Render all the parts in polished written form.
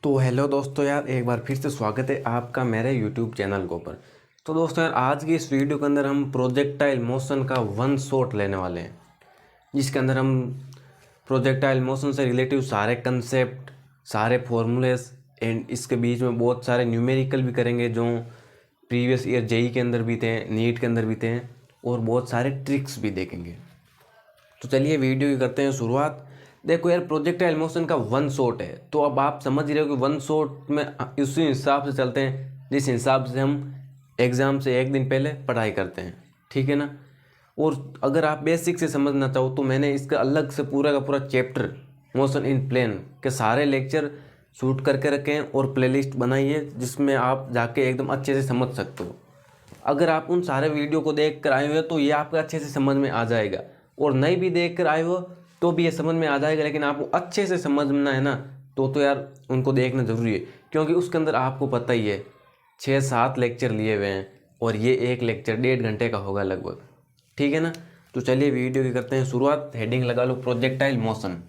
तो हेलो दोस्तों यार, एक बार फिर से स्वागत है आपका मेरे यूट्यूब चैनल के ऊपर। तो दोस्तों यार, आज की इस वीडियो के अंदर हम प्रोजेक्टाइल मोशन का वन शॉट लेने वाले हैं, जिसके अंदर हम प्रोजेक्टाइल मोशन से रिलेटिव सारे कंसेप्ट, सारे फॉर्मूलेस एंड इसके बीच में बहुत सारे न्यूमेरिकल भी करेंगे जो प्रीवियस ईयर जेई के अंदर भी थे, नीट के अंदर भी थे, और बहुत सारे ट्रिक्स भी देखेंगे। तो चलिए वीडियो की करते हैं शुरुआत। देखो यार, प्रोजेक्टाइल मोशन का वन शॉट है, तो अब आप समझ रहे हो कि वन शॉट में उसी हिसाब से चलते हैं जिस हिसाब से हम एग्ज़ाम से एक दिन पहले पढ़ाई करते हैं, ठीक है ना। और अगर आप बेसिक से समझना चाहो तो मैंने इसका अलग से पूरा का पूरा चैप्टर मोशन इन प्लेन के सारे लेक्चर शूट करके रखे हैं और प्लेलिस्ट बनाई है, जिसमें आप जाके एकदम अच्छे से समझ सकते हो। अगर आप उन सारे वीडियो को देख कर आए हो तो ये आपको अच्छे से समझ में आ जाएगा, और नहीं भी देख कर आए हो तो भी ये समझ में आ जाएगा, लेकिन आपको अच्छे से समझना है ना, तो यार उनको देखना ज़रूरी है, क्योंकि उसके अंदर आपको पता ही है 6-7 लेक्चर लिए हुए हैं, और ये एक लेक्चर 1.5 घंटे का होगा लगभग, ठीक है ना। तो चलिए वीडियो की करते हैं शुरुआत। हेडिंग लगा लो प्रोजेक्टाइल मोशन।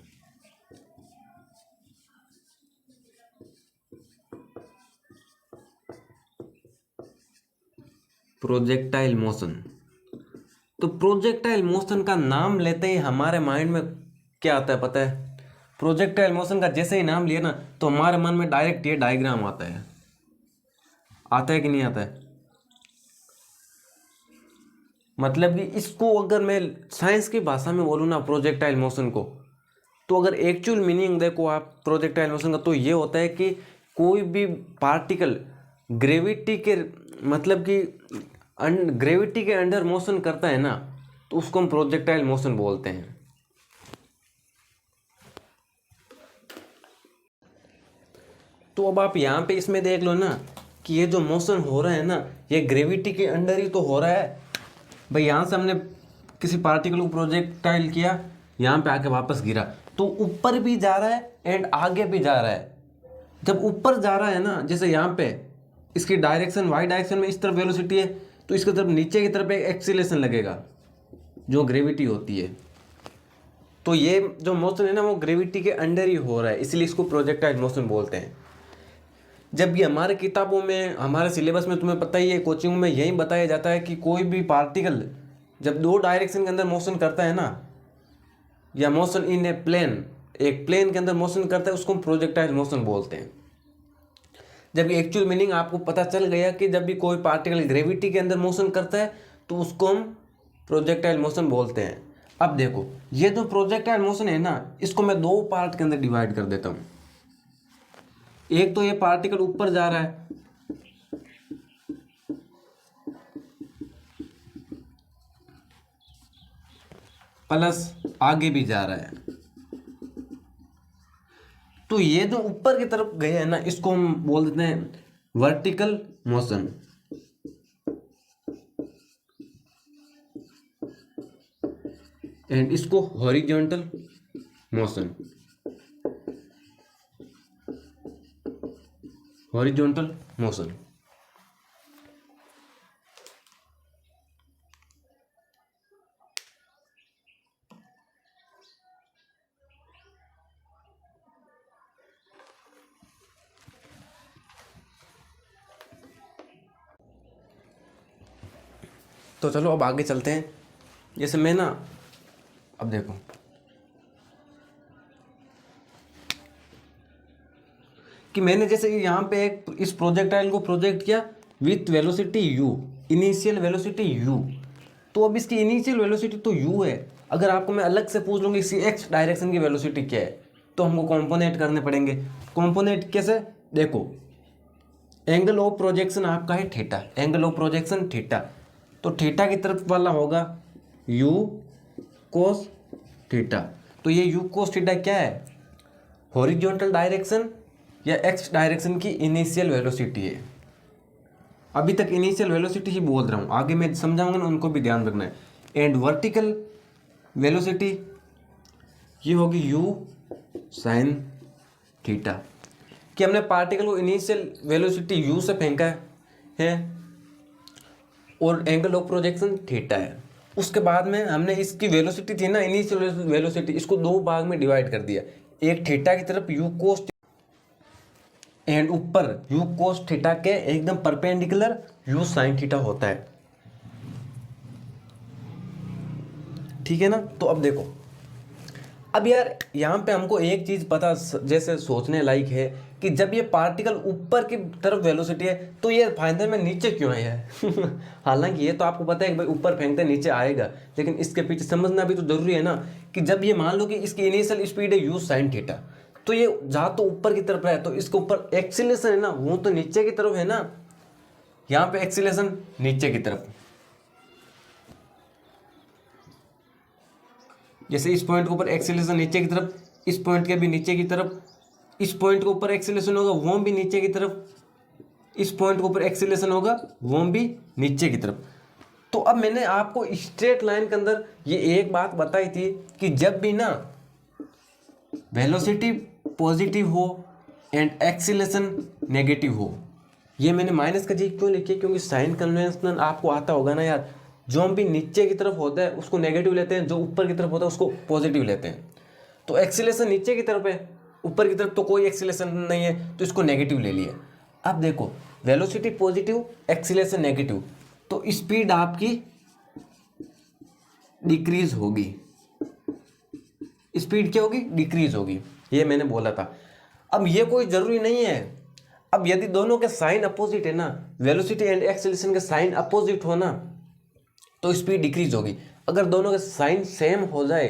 प्रोजेक्टाइल मोशन, तो प्रोजेक्टाइल मोशन का नाम लेते ही हमारे माइंड में क्या आता है पता है? प्रोजेक्टाइल मोशन का जैसे ही नाम लिया ना, तो हमारे मन में डायरेक्ट ये डायग्राम आता है कि नहीं आता है? मतलब कि इसको अगर मैं साइंस की भाषा में बोलूँ ना प्रोजेक्टाइल मोशन को, तो अगर एक्चुअल मीनिंग देखो आप प्रोजेक्टाइल मोशन का, तो ये होता है कि कोई भी पार्टिकल ग्रेविटी के मतलब कि ग्रेविटी के अंडर मोशन करता है ना, तो उसको हम प्रोजेक्टाइल मोशन बोलते हैं। तो अब आप यहाँ पे इसमें देख लो ना कि ये जो मोशन हो रहा है ना, ये ग्रेविटी के अंडर ही तो हो रहा है भाई। यहाँ से हमने किसी पार्टिकल को प्रोजेक्टाइल किया, यहाँ पे आके वापस गिरा, तो ऊपर भी जा रहा है एंड आगे भी जा रहा है। जब ऊपर जा रहा है ना, जैसे यहाँ पे इसकी डायरेक्शन वाई डायरेक्शन में इस तरफ वेलोसिटी है, तो इसकी तरफ नीचे की तरफ एक एक्सीलरेशन लगेगा जो ग्रेविटी होती है। तो ये जो मोशन है ना, वो ग्रेविटी के अंडर ही हो रहा है, इसलिए इसको प्रोजेक्टाइल मोशन बोलते हैं। जब ये हमारे किताबों में, हमारे सिलेबस में, तुम्हें पता ही है, कोचिंग में यही बताया जाता है कि कोई भी पार्टिकल जब 2 डायरेक्शन के अंदर मोशन करता है ना, या मोशन इन ए प्लेन, एक प्लेन के अंदर मोशन करता है, उसको हम प्रोजेक्टाइल मोशन बोलते हैं। जब एक्चुअल मीनिंग आपको पता चल गया कि जब भी कोई पार्टिकल ग्रेविटी के अंदर मोशन करता है तो उसको हम प्रोजेक्टाइल मोशन बोलते हैं। अब देखो, ये जो प्रोजेक्टाइल मोशन है ना, इसको मैं 2 पार्ट के अंदर डिवाइड कर देता हूँ। एक तो ये पार्टिकल ऊपर जा रहा है, प्लस आगे भी जा रहा है। तो ये जो ऊपर की तरफ गया है ना, इसको हम बोल देते हैं वर्टिकल मोशन, एंड इसको हॉरिजॉन्टल मोशन, हॉरिजॉन्टल मोशन। तो चलो अब आगे चलते हैं। जैसे मैं ना, अब देखो कि मैंने जैसे यहाँ पे एक इस प्रोजेक्टाइल को प्रोजेक्ट किया with velocity u, initial velocity u। तो अब इसकी इनिशियल वेलोसिटी तो u है। अगर आपको मैं अलग से पूछ लूँगी इसकी x डायरेक्शन की वेलोसिटी क्या है, तो हमको कॉम्पोनेट करने पड़ेंगे। कॉम्पोनेट कैसे? देखो, एंगल ऑफ प्रोजेक्शन आपका है theta, angle of projection theta, तो थीटा की तरफ वाला होगा u कोस थीटा। तो ये u कोस थीटा क्या है? हॉरिजॉन्टल डायरेक्शन या x डायरेक्शन की इनिशियल वेलोसिटी है। अभी तक इनिशियल वेलोसिटी ही बोल रहा हूँ, आगे मैं समझाऊंगा ना, उनको भी ध्यान रखना है। एंड वर्टिकल वेलोसिटी ये होगी u साइन थीटा, कि हमने पार्टिकल को इनिशियल वेलोसिटी u से फेंका है और एंगल ऑफ प्रोजेक्शन थीटा है। उसके बाद में हमने इसकी वेलोसिटी थी ना, इनिशियल वेलोसिटी, इसको 2 भाग में डिवाइड कर दिया, एक थीटा की तरफ u कोस, एंड ऊपर यू कोस थीटा के एकदम परपेंडिकुलर यू साइन थीटा होता है। ठीक है ना। तो अब देखो, अब यार यहाँ पे हमको एक चीज पता जैसे सोचने लायक है कि जब ये पार्टिकल ऊपर की तरफ वेलोसिटी है तो ये फाइनल में नीचे क्यों आया है हालांकि ये तो आपको पता है कि भाई ऊपर फेंकते नीचे आएगा, लेकिन इसके पीछे समझना भी तो जरूरी है ना कि जब ये मान लो कि इसकी इनिशियल स्पीड है यू साइन थीटा, तो ये जहाँ तो ऊपर की तरफ है तो इसके ऊपर एक्सीलरेशन है ना वो तो नीचे की तरफ है ना, यहाँ पे एक्सीलरेशन नीचे की तरफ। जैसे इस पॉइंट के ऊपर एक्सीलरेशन नीचे की तरफ, इस पॉइंट के भी नीचे की तरफ, इस पॉइंट के ऊपर एक्सीलरेशन होगा वो भी नीचे की तरफ, इस पॉइंट के ऊपर एक्सीलरेशन होगा वो भी नीचे की तरफ। तो अब मैंने आपको स्ट्रेट लाइन के अंदर ये एक बात बताई थी कि जब भी ना वेलोसिटी पॉजिटिव हो एंड एक्सीलरेशन नेगेटिव हो, ये मैंने माइनस का जी क्यों लिखी है क्योंकि साइन कन्वेंशन आपको आता होगा ना यार, जो हम भी नीचे की तरफ होता है उसको नेगेटिव लेते हैं, जो ऊपर की तरफ होता है उसको पॉजिटिव लेते हैं। तो एक्सीलरेशन नीचे की तरफ है, ऊपर की तरफ तो कोई एक्सीलरेशन नहीं है तो इसको नेगेटिव ले लिया। अब देखो वेलोसिटी पॉजिटिव एक्सीलरेशन नेगेटिव, तो स्पीड आपकी डिक्रीज होगी, स्पीड क्या होगी डिक्रीज होगी, ये मैंने बोला था। अब ये कोई जरूरी नहीं है, अब यदि दोनों के साइन अपोजिट है ना, वेलोसिटी एंड एक्सीलरेशन के साइन अपोजिट हो ना तो स्पीड डिक्रीज होगी, अगर दोनों के साइन सेम हो जाए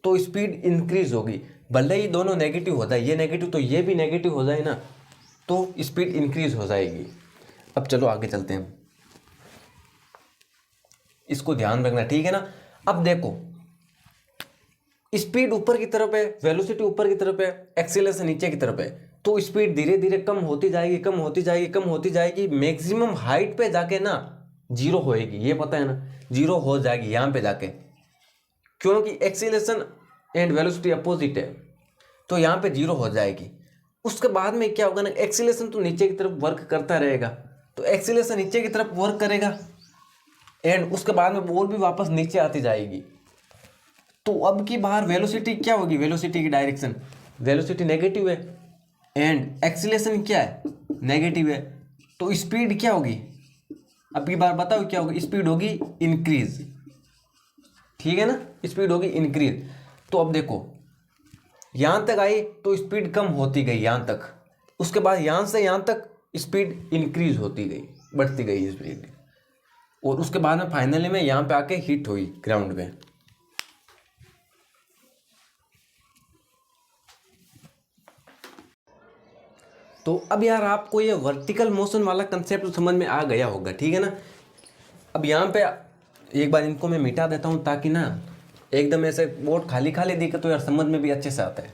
तो स्पीड इंक्रीज होगी, भले ही दोनों नेगेटिव हो जाए, ये नेगेटिव तो ये भी नेगेटिव हो जाए ना तो स्पीड इंक्रीज हो जाएगी। अब चलो आगे चलते हैं, इसको ध्यान रखना ठीक है ना। अब देखो स्पीड ऊपर की तरफ है, वेलोसिटी ऊपर की तरफ है, एक्सीलरेशन नीचे की तरफ है, तो स्पीड धीरे धीरे कम होती जाएगी, कम होती जाएगी, कम होती जाएगी, मैक्सिमम हाइट पे जाके ना जीरो होएगी, ये पता है ना, जीरो हो जाएगी यहाँ पे जाके, क्योंकि एक्सीलरेशन एंड वेलोसिटी अपोजिट है तो यहाँ पे जीरो हो जाएगी। उसके बाद में क्या होगा ना, एक्सीलरेशन तो नीचे की तरफ वर्क करता रहेगा, तो एक्सीलरेशन नीचे की तरफ वर्क करेगा एंड उसके बाद में बॉल भी वापस नीचे आती जाएगी। तो अब की बार वेलोसिटी क्या होगी, वेलोसिटी की डायरेक्शन, वेलोसिटी नेगेटिव है एंड एक्सीलरेशन क्या है नेगेटिव है, तो स्पीड क्या होगी, अब की बार बताओ क्या होगी, स्पीड होगी इंक्रीज, ठीक है ना, स्पीड होगी इंक्रीज। तो अब देखो यहाँ तक आई तो स्पीड कम होती गई यहाँ तक, उसके बाद यहाँ से यहाँ तक स्पीड इंक्रीज होती गई, बढ़ती गई स्पीड, और उसके बाद में फाइनली में यहाँ पे आके हिट हुई ग्राउंड में। तो अब यार आपको ये वर्टिकल मोशन वाला कंसेप्ट समझ में आ गया होगा, ठीक है ना। अब यहाँ पे एक बार इनको मैं मिटा देता हूँ ताकि ना एकदम ऐसे बोर्ड खाली खाली दिखे तो यार समझ में भी अच्छे से आता है।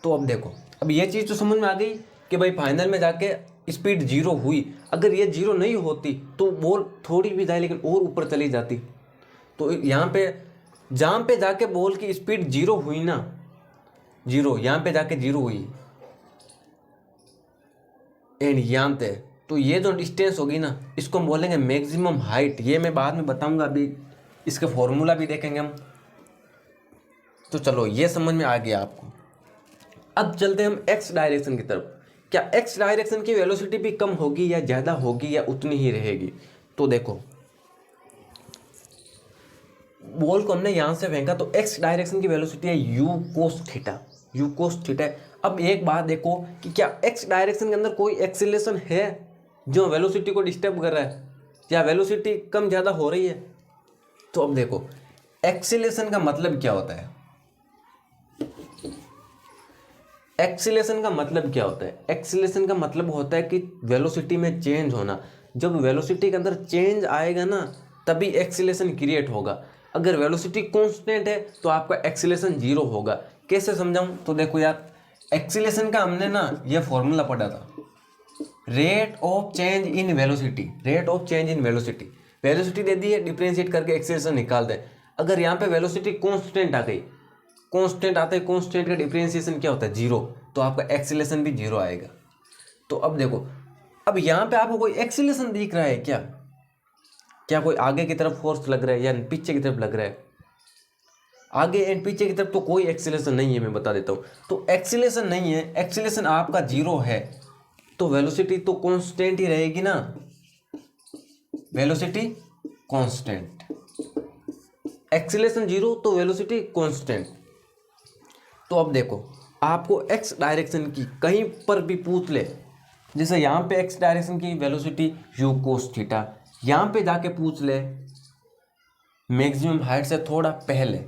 तो अब देखो, अब ये चीज़ तो समझ में आ गई कि भाई फाइनल में जाके स्पीड जीरो हुई, अगर ये जीरो नहीं होती तो बॉल थोड़ी भी जाए लेकिन और ऊपर चली जाती। तो यहाँ पे जहाँ पे जाके बॉल की स्पीड जीरो हुई ना, जीरो यहाँ पे जाके जीरो हुई एंड यहाँ पे, तो ये जो डिस्टेंस होगी ना इसको हम बोलेंगे मैक्सिमम हाइट, ये मैं बाद में बताऊंगा, अभी इसका फॉर्मूला भी देखेंगे हम। तो चलो ये समझ में आ गया आपको। अब चलते हैं हम एक्स डायरेक्शन की तरफ, क्या एक्स डायरेक्शन की वेलोसिटी भी कम होगी या ज़्यादा होगी या उतनी ही रहेगी। तो देखो बॉल को हमने यहाँ से फेंका तो एक्स डायरेक्शन की वेलोसिटी है you cos theta, you cos theta. अब एक बात देखो कि क्या एक्स डायरेक्शन के अंदर कोई एक्सीलरेशन है जो वेलोसिटी को डिस्टर्ब कर रहा है या वेलोसिटी कम ज़्यादा हो रही है। तो अब देखो एक्सीलरेशन का मतलब क्या होता है, एक्सीलरेशन का मतलब क्या होता है, एक्सीलरेशन का मतलब होता है कि वेलोसिटी में चेंज होना, जब वेलोसिटी के अंदर चेंज आएगा ना तभी एक्सीलरेशन क्रिएट होगा, अगर वेलोसिटी कांस्टेंट है तो आपका एक्सीलरेशन जीरो होगा। कैसे समझाऊं, तो देखो यार एक्सीलरेशन का हमने ना ये फॉर्मूला पढ़ा था, rate of change in velocity, rate of change in velocity, velocity दे दी है डिफरेंशिएट करके एक्सीलरेशन निकाल दें। अगर यहाँ पे वेलोसिटी कांस्टेंट आ गई, कांस्टेंट आता है, कांस्टेंट का डिफरेंशिएशन क्या होता है जीरो, तो आपका एक्सीलरेशन भी जीरो आएगा। तो अब देखो, अब यहाँ पे आपको कोई एक्सीलरेशन दिख रहा है क्या, क्या कोई आगे की तरफ फोर्स लग रहा है या पीछे की तरफ लग रहा है, आगे एंड पीछे की तरफ तो कोई एक्सीलरेशन नहीं है, मैं बता देता हूँ। तो एक्सीलरेशन नहीं है, एक्सीलरेशन आपका 0 है, तो वेलोसिटी तो कांस्टेंट ही रहेगी ना, वेलोसिटी कांस्टेंट। एक्सीलरेशन 0 तो वेलोसिटी कांस्टेंट। तो अब देखो, आपको एक्स डायरेक्शन की कहीं पर भी पूछ ले, जैसे यहाँ पे एक्स डायरेक्शन की वेलोसिटी यू कोस थीटा, यहाँ पे जाके पूछ ले मैक्सिमम हाइट से थोड़ा पहले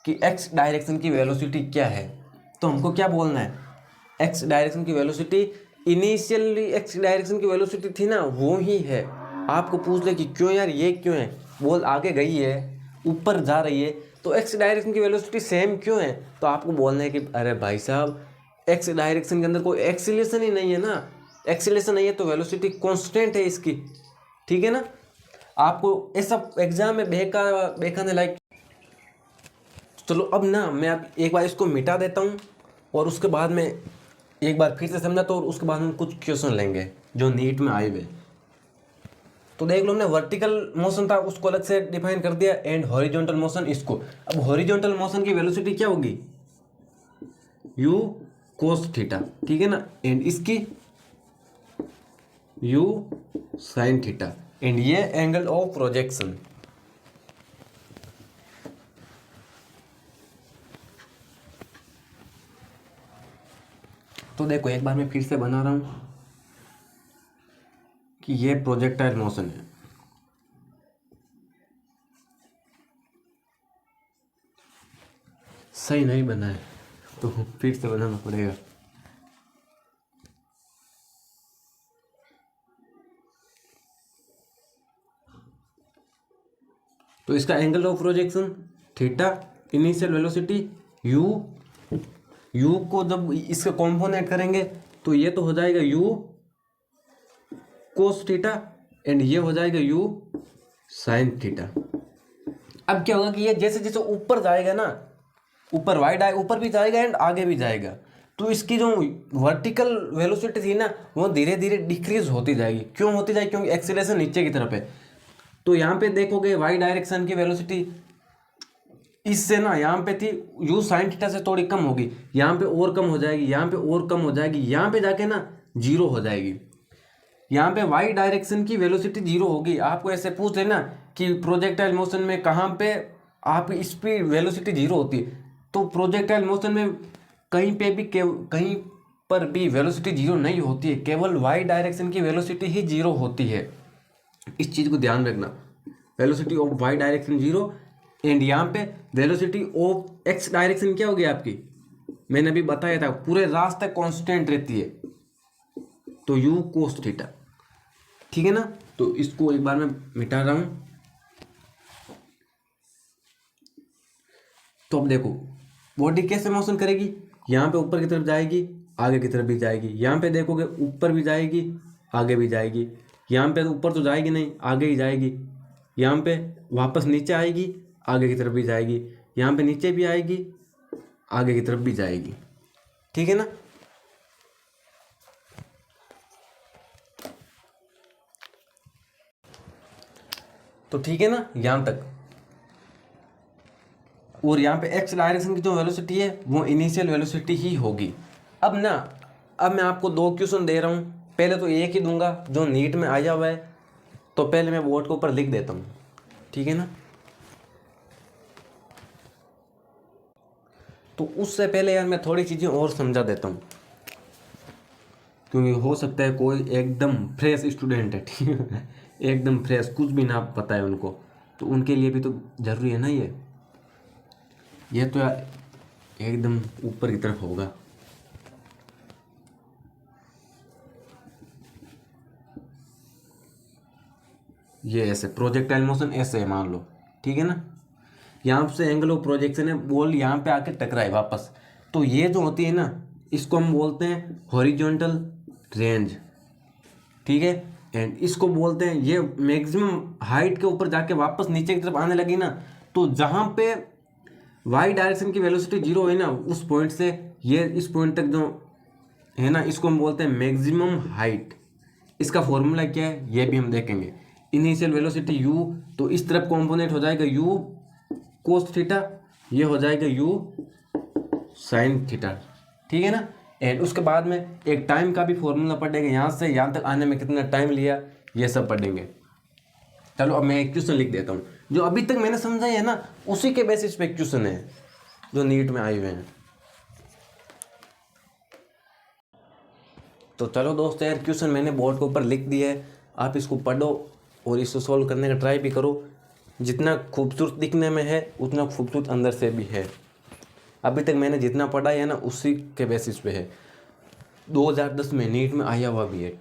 कि एक्स डायरेक्शन की वेलोसिटी क्या है, तो हमको क्या बोलना है, एक्स डायरेक्शन की वेलोसिटी इनिशियली एक्स डायरेक्शन की वेलोसिटी थी ना, वो ही है। आपको पूछ ले कि क्यों यार, ये क्यों है, बॉल आगे गई है, ऊपर जा रही है, तो एक्स डायरेक्शन की वेलोसिटी सेम क्यों है, तो आपको बोलना है कि अरे भाई साहब, एक्स डायरेक्शन के अंदर कोई एक्सीलरेशन ही नहीं है ना, एक्सीलरेशन नहीं है तो वेलोसिटी कांस्टेंट है इसकी, ठीक है ना। आपको ऐसा एग्जाम में बेखाने लायक। चलो अब ना मैं अब एक बार इसको मिटा देता हूँ और उसके बाद में एक बार फिर से समझाता हूँ और उसके बाद हम कुछ क्वेश्चन लेंगे जो नीट में आए हुए। तो देख लो, हमने वर्टिकल मोशन था उसको अलग से डिफाइन कर दिया एंड हॉरिजॉन्टल मोशन इसको। अब हॉरिजॉन्टल मोशन की वेलोसिटी क्या होगी, यू कोस थीटा, ठीक है ना, एंड इसकी यू साइन थीटा, एंड ये एंगल ऑफ प्रोजेक्शन। तो देखो एक बार मैं फिर से बना रहा हूं कि ये प्रोजेक्टाइल मोशन है, सही नहीं बना है तो फिर से बनाना पड़ेगा। तो इसका angle of projection theta, initial velocity you को जब इसका कॉम्पोनेंट करेंगे तो ये तो हो जाएगा यू कोस थीटा एंड ये हो जाएगा यू साइन थीटा। अब क्या होगा कि ये जैसे जैसे ऊपर जाएगा ना, ऊपर वाइड आए, ऊपर भी जाएगा एंड आगे भी जाएगा, तो इसकी जो वर्टिकल वेलोसिटी थी ना वो धीरे धीरे डिक्रीज होती जाएगी। क्यों होती जाएगी, क्योंकि एक्सीलरेशन नीचे की तरफ है। तो यहाँ पे देखोगे वाई डायरेक्शन की वेलोसिटी इससे ना यहाँ पे थी यू साइन थीटा से थोड़ी कम होगी, यहाँ पे और कम हो जाएगी, यहाँ पे और कम हो जाएगी, यहाँ पे जाके ना जीरो हो जाएगी। यहाँ पे वाई डायरेक्शन की वेलोसिटी जीरो होगी। आपको ऐसे पूछ लेना कि प्रोजेक्टाइल मोशन में कहाँ पे आपकी स्पीड वेलोसिटी जीरो होती है, तो प्रोजेक्टाइल मोशन में कहीं पे भी कहीं पर भी वेलोसिटी जीरो नहीं होती है, केवल वाई डायरेक्शन की वेलोसिटी ही जीरो होती है। इस चीज़ को ध्यान रखना, velocity of y direction zero and यहाँ पे वेलोसिटी ऑफ एक्स डायरेक्शन क्या होगी आपकी, मैंने अभी बताया था, पूरे रास्ते कांस्टेंट रहती है, तो यू कोस थीटा, ठीक है ना। तो इसको एक बार मैं मिटा रहा हूँ। तो अब देखो बॉडी कैसे मोशन करेगी, यहाँ पे ऊपर की तरफ जाएगी, आगे की तरफ भी जाएगी, यहाँ पे देखोगे ऊपर भी जाएगी, आगे भी जाएगी, यहाँ पे ऊपर तो जाएगी नहीं, आगे ही जाएगी, यहाँ पे वापस नीचे आएगी, आगे की तरफ भी जाएगी, यहाँ पे नीचे भी आएगी, आगे की तरफ भी जाएगी, ठीक है ना। तो ठीक है ना यहाँ तक। और यहाँ पे एक्स डायरेक्शन की जो वेलोसिटी है वो इनिशियल वेलोसिटी ही होगी। अब मैं आपको दो क्वेश्चन दे रहा हूँ, पहले तो एक ही दूंगा जो नीट में आया हुआ है, तो पहले मैं बोर्ड के ऊपर लिख देता हूँ, ठीक है ना। तो उससे पहले यार मैं थोड़ी चीज़ें और समझा देता हूँ, क्योंकि हो सकता है कोई एकदम फ्रेश स्टूडेंट है, ठीक है, एकदम फ्रेश, कुछ भी ना पता है उनको, तो उनके लिए भी तो ज़रूरी है ना ये तो यार एकदम ऊपर की तरफ होगा। ये ऐसे प्रोजेक्टाइल मोशन ऐसे है मान लो, ठीक है ना, यहाँ से एंगल ऑफ प्रोजेक्शन है, बॉल यहाँ पे आके टकराए वापस, तो ये जो होती है ना इसको हम बोलते हैं हॉरिजॉन्टल रेंज, ठीक है। एंड इसको बोलते हैं, ये मैक्सिमम हाइट के ऊपर जाके वापस नीचे की तरफ आने लगी ना, तो जहाँ पे वाई डायरेक्शन की वेलोसिटी जीरो है ना, उस पॉइंट से ये इस पॉइंट तक जो है ना, इसको हम बोलते हैं मैक्सिमम हाइट। इसका फॉर्मूला क्या है ये भी हम देखेंगे। इनिशियल वेलोसिटी u, तो इस तरफ कॉम्पोनेंट हो जाएगा u कोस थीटा ये हो जाएगा u साइन थीटा, ठीक है ना। एंड उसके बाद में एक टाइम का भी फॉर्मूला पढ़ेंगे, यहाँ से यहाँ तक आने में कितना टाइम लिया ये सब पढ़ेंगे। चलो अब मैं एक क्वेश्चन लिख देता हूँ, जो अभी तक मैंने समझाई है ना उसी के बेसिस पे क्वेश्चन है जो नीट में आए हुए हैं। तो चलो दोस्तों यार, क्वेश्चन मैंने बोर्ड के ऊपर लिख दिया है, आप इसको पढ़ो और इसको सॉल्व करने का ट्राई भी करो। जितना खूबसूरत दिखने में है उतना खूबसूरत अंदर से भी है। अभी तक मैंने जितना पढ़ा है ना उसी के बेसिस पे है, 2010 में नीट में आया हुआ भी है।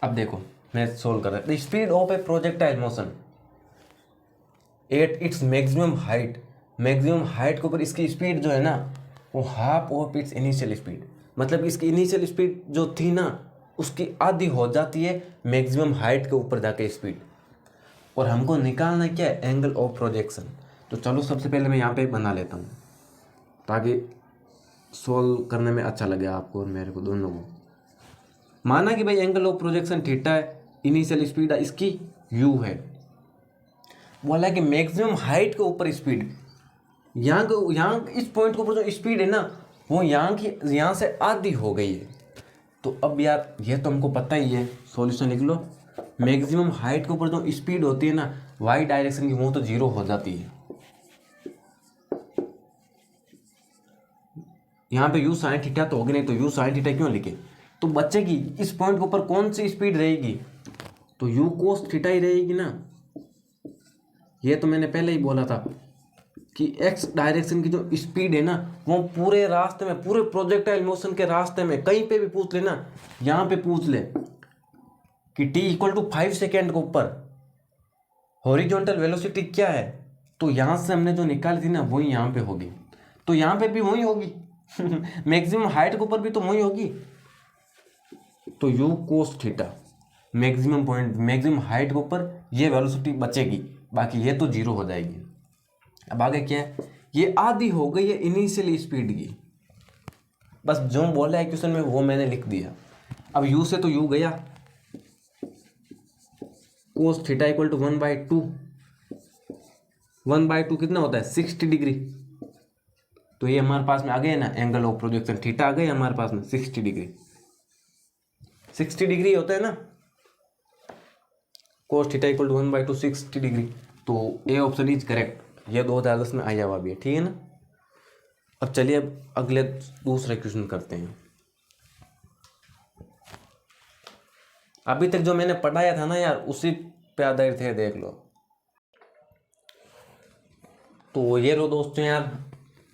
अब देखो मैं सॉल्व कर रहा हूँ। The speed of a projectile motion at its maximum height, maximum height के ऊपर इसकी स्पीड जो है ना वो half of its initial speed, मतलब इसकी इनिशियल स्पीड जो थी ना उसकी आधी हो जाती है मैक्सिमम हाइट के ऊपर जाके स्पीड। और हमको निकालना क्या है, एंगल ऑफ प्रोजेक्शन। तो चलो सबसे पहले मैं यहाँ पे बना लेता हूँ ताकि सॉल्व करने में अच्छा लगे आपको और मेरे को दोनों को। माना कि भाई एंगल ऑफ प्रोजेक्शन थीटा है, इनिशियल स्पीड इसकी u है, बोला कि मैक्सिमम हाइट के ऊपर स्पीड, यहाँ इस पॉइंट के ऊपर जो स्पीड है ना वो यहाँ से आधी हो गई है। तो अब यार ये तो हमको पता ही है, सॉल्यूशन लिख लो। मैक्सिमम हाइट के ऊपर जो स्पीड होती है ना वाई डायरेक्शन की वो तो 0 हो जाती है। यहाँ पे u साइन थीटा तो होगी नहीं, तो u साइन थीटा क्यों लिखे, तो बच्चेगी इस पॉइंट के ऊपर कौन सी स्पीड रहेगी, तो u कोस थीटा ही रहेगी ना। ये तो मैंने पहले ही बोला था कि x डायरेक्शन की जो स्पीड है ना वो पूरे रास्ते में, पूरे प्रोजेक्टाइल मोशन के रास्ते में कहीं पे भी पूछ ले ना, यहाँ पे पूछ ले कि t इक्वल टू 5 सेकेंड के ऊपर हॉरिजॉन्टल वेलोसिटी क्या है, तो यहाँ से हमने जो निकाली थी ना वही यहाँ पे होगी, तो यहाँ पे भी वही होगी मैक्सिमम हाइट के ऊपर भी तो वही होगी। तो u cos theta maximum point, maximum height के ऊपर ये वेलोसिटी बचेगी, बाकी ये तो 0 हो जाएगी। अब आगे क्या है, ये आधी हो गई है इनिशियल स्पीड की, बस जो बोला है क्वेश्चन में वो मैंने लिख दिया। अब u से तो u गया, कोस थीटा इक्वल टू 1/2, 1/2 कितना होता है 60 डिग्री, तो ये हमारे पास में आ गया ना एंगल ऑफ प्रोजेक्शन थीटा आ गया हमारे पास में 60 डिग्री, 60 डिग्री होता है ना cos theta equal to 1/2 60 degree. तो ए ऑप्शन इज करेक्ट, ये 2010 में आया हुआ भी है, ठीक है ना। अब चलिए अब अगले दूसरे क्वेश्चन करते हैं। अभी तक जो मैंने पढ़ाया था ना यार उसी पे आधारित है, देख लो। तो ये लो दोस्तों यार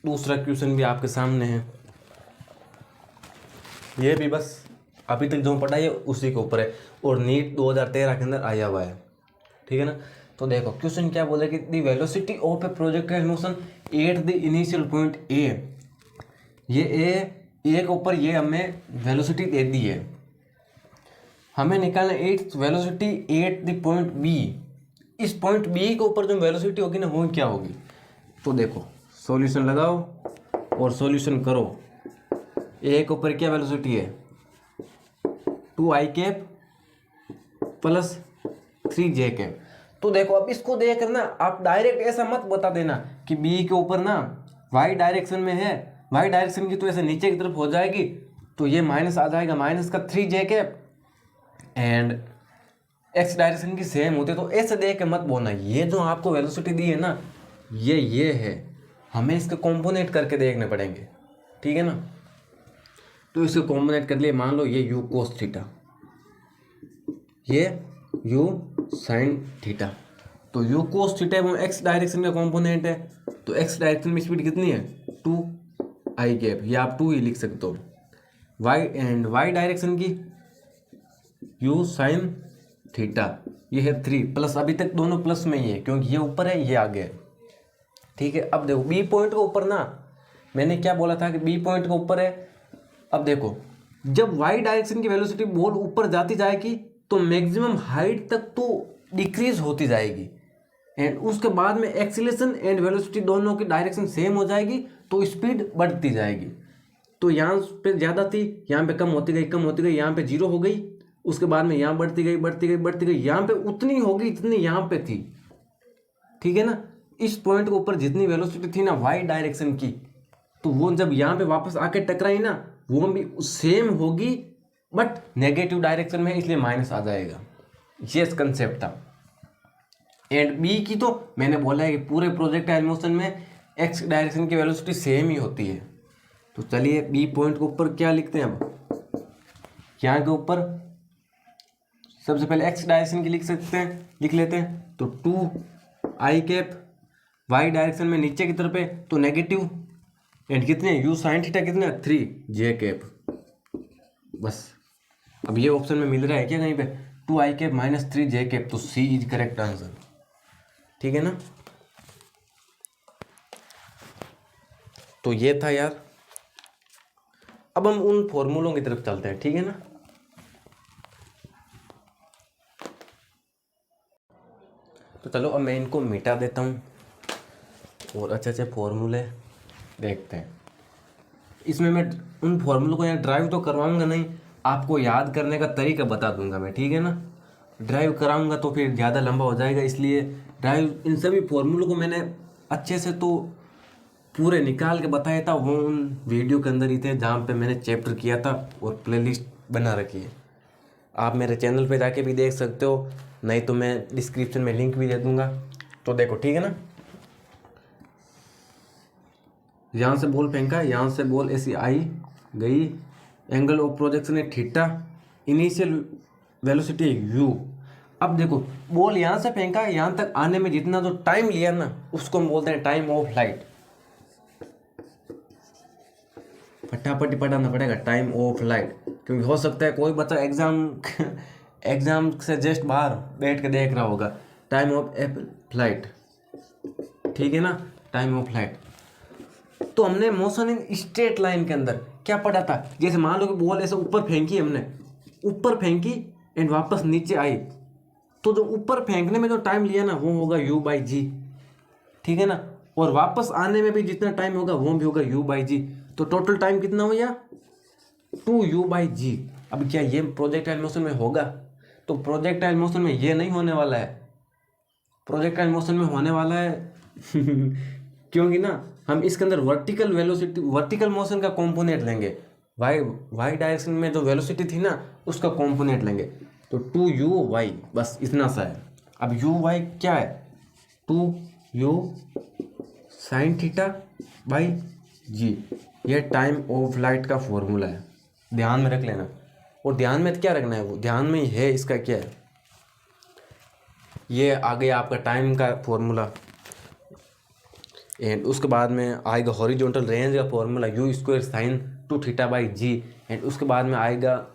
दूसरा क्वेश्चन भी आपके सामने है, ये भी बस अभी तक जो पढ़ा है उसी के ऊपर है और नीट 2013 के अंदर आया हुआ है, ठीक है ना। तो देखो क्वेश्चन क्या बोले कि the velocity of a projectile motion at the initial point A, ये ए के ऊपर ये हमें वेलोसिटी दे दी है, हमें निकालना at velocity at the point B, इस पॉइंट बी के ऊपर जो वेलोसिटी होगी ना वो क्या होगी। तो देखो सॉल्यूशन लगाओ और सॉल्यूशन करो। ए के ऊपर क्या वेलोसिटी है 2i cap plus 3j cap. तो देखो अब इसको देखकर ना आप डायरेक्ट ऐसा मत बता देना कि बी के ऊपर ना वाई डायरेक्शन में है, वाई डायरेक्शन की तो ऐसे नीचे की तरफ हो जाएगी, तो ये माइनस आ जाएगा, माइनस का 3j cap, and x direction की सेम होती है, तो ऐसे देख के मत बोलना। ये जो आपको वेलोसिटी दी है ना ये है, हमें इसके कॉम्पोनेंट करके देखने पड़ेंगे, ठीक है ना। तो इसके कॉम्पोनेंट कर लिए, मान लो ये यू कोस थीटा, ये यू साइन थीटा, तो यू कोस थीटा वो एक्स डायरेक्शन का कॉम्पोनेंट है, तो एक्स डायरेक्शन में स्पीड कितनी है 2i कैप, या आप 2 ही लिख सकते हो। वाई एंड वाई डायरेक्शन की यू साइन थीटा ये है 3 प्लस, अभी तक दोनों प्लस में ही है क्योंकि ये ऊपर है ये आगे है, ठीक है। अब देखो बी पॉइंट के ऊपर ना मैंने क्या बोला था कि बी पॉइंट के ऊपर है। अब देखो जब वाई डायरेक्शन की वेलोसिटी बॉल ऊपर जाती जाएगी तो मैक्सिमम हाइट तक तो डिक्रीज होती जाएगी, एंड उसके बाद में एक्सीलरेशन एंड वेलोसिटी दोनों की डायरेक्शन सेम हो जाएगी तो स्पीड बढ़ती जाएगी। तो यहाँ पे ज़्यादा थी, यहाँ पे कम होती गई कम होती गई, यहाँ पे 0 हो गई, उसके बाद में यहाँ बढ़ती गई बढ़ती गई बढ़ती गई, यहाँ पे उतनी होगी जितनी यहाँ पे थी, ठीक है ना। इस पॉइंट के ऊपर जितनी वेलोसिटी थी ना वाई डायरेक्शन की, तो वो जब यहाँ पे वापस आके टकराई ना, वो भी सेम होगी बट नेगेटिव डायरेक्शन में, इसलिए माइनस आ जाएगा। ये कंसेप्ट था। एंड बी की तो मैंने बोला है कि पूरे प्रोजेक्टाइल मोशन में एक्स डायरेक्शन की वेलोसिटी सेम ही होती है। तो चलिए बी पॉइंट के ऊपर क्या लिखते हैं अब, यहाँ के ऊपर सबसे पहले एक्स डायरेक्शन की लिख लेते हैं। तो 2i कैप वाई डायरेक्शन में नीचे की तरफ है तो नेगेटिव, एंड कितने यू साइन थीटा कितने 3j कैप। बस अब ये ऑप्शन में मिल रहा है क्या कहीं पे, 2i cap minus 3j cap, तो सी इज करेक्ट आंसर। ठीक है ना। तो ये था यार। अब हम उन फॉर्मूलों की तरफ चलते हैं। ठीक है ना। तो चलो अब मैं इनको मिटा देता हूँ और अच्छे अच्छे फॉर्मूले देखते हैं। इसमें मैं उन फॉर्मूलों को यहाँ ड्राइव तो करवाऊंगा नहीं, आपको याद करने का तरीका बता दूंगा मैं। ठीक है ना। ड्राइव कराऊंगा तो फिर ज़्यादा लंबा हो जाएगा, इसलिए ड्राइव इन सभी फॉर्मूलों को मैंने अच्छे से तो पूरे निकाल के बताया था, वो उन वीडियो के अंदर ही थे जहाँ पे मैंने चैप्टर किया था और प्लेलिस्ट बना रखी है। आप मेरे चैनल पे जाके भी देख सकते हो, नहीं तो मैं डिस्क्रिप्शन में लिंक भी दे दूँगा। तो देखो ठीक है ना। यहाँ से बॉल फेंका, यहाँ से बॉल ऐसी आई गई, एंगल ऑफ प्रोजेक्शन है थीटा, इनिशियल वेलोसिटी है यू। अब देखो बॉल यहाँ से फेंका, यहाँ तक आने में जितना जो टाइम लिया ना, उसको हम बोलते हैं टाइम ऑफ फ्लाइट। फटाफट पढ़ाना पड़ेगा टाइम ऑफ फ्लाइट, क्योंकि हो सकता है कोई बच्चा एग्जाम से जस्ट बाहर बैठ के देख रहा होगा। टाइम ऑफ फ्लाइट, ठीक है ना, टाइम ऑफ फ्लाइट। तो हमने मोशन इन स्ट्रेट लाइन के अंदर क्या पढ़ा था, जैसे मान लो कि बॉल ऐसे ऊपर फेंकी, हमने ऊपर फेंकी एंड वापस नीचे आई, तो जो ऊपर फेंकने में जो टाइम लिया ना वो होगा u/g। ठीक है ना। और वापस आने में भी जितना टाइम होगा वो भी होगा u/g। तो टोटल टाइम कितना हो गया 2u/g। अब क्या ये प्रोजेक्टाइल मोशन में होगा? तो प्रोजेक्टाइल मोशन में ये नहीं होने वाला है, प्रोजेक्टाइल मोशन में होने वाला है क्योंकि ना हम इसके अंदर वर्टिकल वेलोसिटी, वर्टिकल मोशन का कंपोनेंट लेंगे। वाई डायरेक्शन में जो वेलोसिटी थी ना उसका कंपोनेंट लेंगे। तो 2u/y, बस इतना सा है। अब u/y क्या है, 2u sine theta by G. ये टाइम ऑफ फ्लाइट का फॉर्मूला है, ध्यान में रख लेना। और ध्यान में क्या रखना है, वो ध्यान में ही है इसका क्या है। ये आ गया आपका टाइम का फॉर्मूला, एंड उसके बाद में आएगा हॉरिजॉन्टल रेंज का formula u² sine 2θ/g। And उसके बाद में आएगा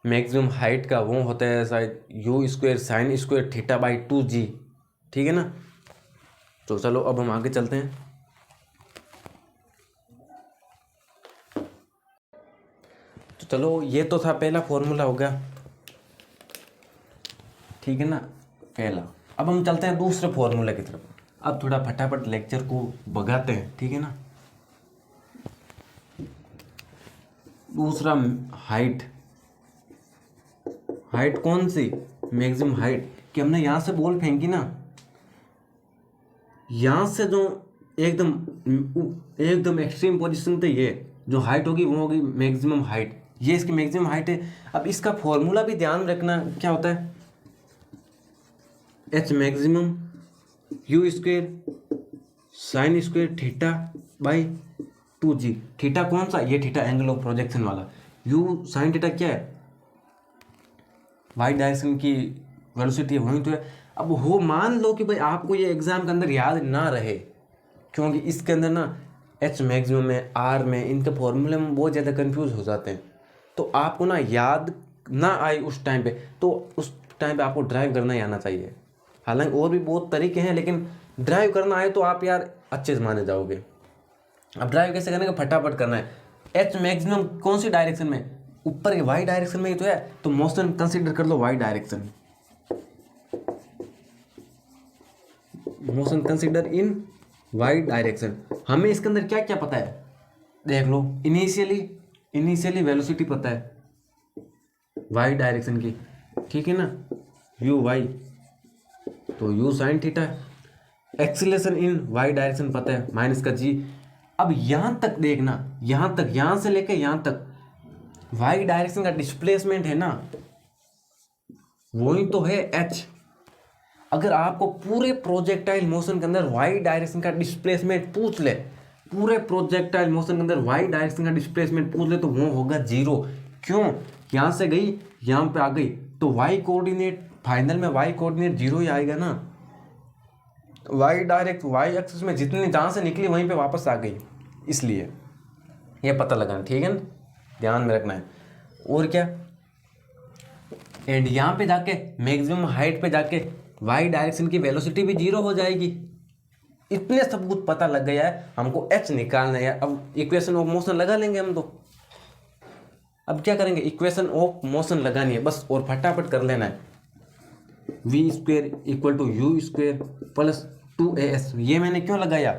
मैक्सिमम हाइट का, वो होता है शायद u² साइन स्क्वायर θ/2g। ठीक है ना। तो चलो अब हम आगे चलते हैं। तो चलो ये तो था पहला फॉर्मूला हो गया, ठीक है ना, पहला। अब हम चलते हैं दूसरे फॉर्मूले की तरफ। अब थोड़ा फटाफट लेक्चर को भगाते हैं, ठीक है ना। दूसरा हाइट, हाइट कौन सी, मैक्सिमम हाइट, कि हमने यहाँ से बॉल फेंकी ना, यहाँ से जो एकदम एक्सट्रीम पोजीशन पे ये जो हाइट होगी वो होगी मैक्सिमम हाइट। ये इसकी मैक्सिमम हाइट है। अब इसका फॉर्मूला भी ध्यान रखना क्या होता है, h maximum u² sine square θ/2g। Theta कौन सा, ये थीटा एंगल ऑफ प्रोजेक्शन वाला। u साइन थीटा क्या है, वाई डायरेक्शन की वेलोसिटी वही तो है। अब हो मान लो कि भाई आपको ये एग्जाम के अंदर याद ना रहे, क्योंकि इसके अंदर ना h मैक्सिमम में, r में, इनके फॉर्मूले में बहुत ज़्यादा कंफ्यूज हो जाते हैं। तो आपको ना याद ना आए उस टाइम पे, तो उस टाइम पे आपको ड्राइव करना ही आना चाहिए। हालांकि और भी बहुत तरीके हैं, लेकिन ड्राइव करना आए तो आप यार अच्छे से माने जाओगे। अब ड्राइव कैसे करने का, फटाफट करना है। h मैक्सिमम कौन सी डायरेक्शन में, ऊपर के वाई डायरेक्शन में ही तो है, तो मोशन कंसीडर कर लो Y direction, motion consider in Y direction. हमें इसके अंदर क्या क्या पता है देख लो। इनिशियली वेलोसिटी पता है वाई डायरेक्शन की, ठीक है ना, u/y, तो u sine theta. Acceleration in Y direction पता है माइनस का जी। अब यहाँ तक देखना, यहाँ तक, यहाँ से लेके यहाँ तक वाई डायरेक्शन का डिस्प्लेसमेंट है ना, वही तो है एच। अगर आपको पूरे प्रोजेक्टाइल मोशन के अंदर वाई डायरेक्शन का डिस्प्लेसमेंट पूछ ले, पूरे प्रोजेक्टाइल मोशन के अंदर वाई डायरेक्शन का डिस्प्लेसमेंट पूछ ले, तो वो होगा जीरो। क्यों? यहाँ से गई, यहाँ पे आ गई, तो वाई कोऑर्डिनेट फाइनल में वाई कोऑर्डिनेट जीरो ही आएगा ना। वाई डायरेक्ट वाई एक्सिस में जितनी जहाँ से निकली वहीं पे वापस आ गई, इसलिए ये पता लगाना, ठीक है ना, ध्यान में रखना है। और क्या, एंड यहाँ पे जाके मैक्सिमम हाइट पे जाके वाई डायरेक्शन की वेलोसिटी भी जीरो हो जाएगी। इतने सब कुछ पता लग गया है, हमको एच निकालना है। अब इक्वेशन ऑफ मोशन लगा लेंगे हम तो। अब क्या करेंगे, इक्वेशन ऑफ मोशन लगानी है बस, और फटाफट कर लेना है। V square equal to u square plus 2as। ये मैंने क्यों लगाया,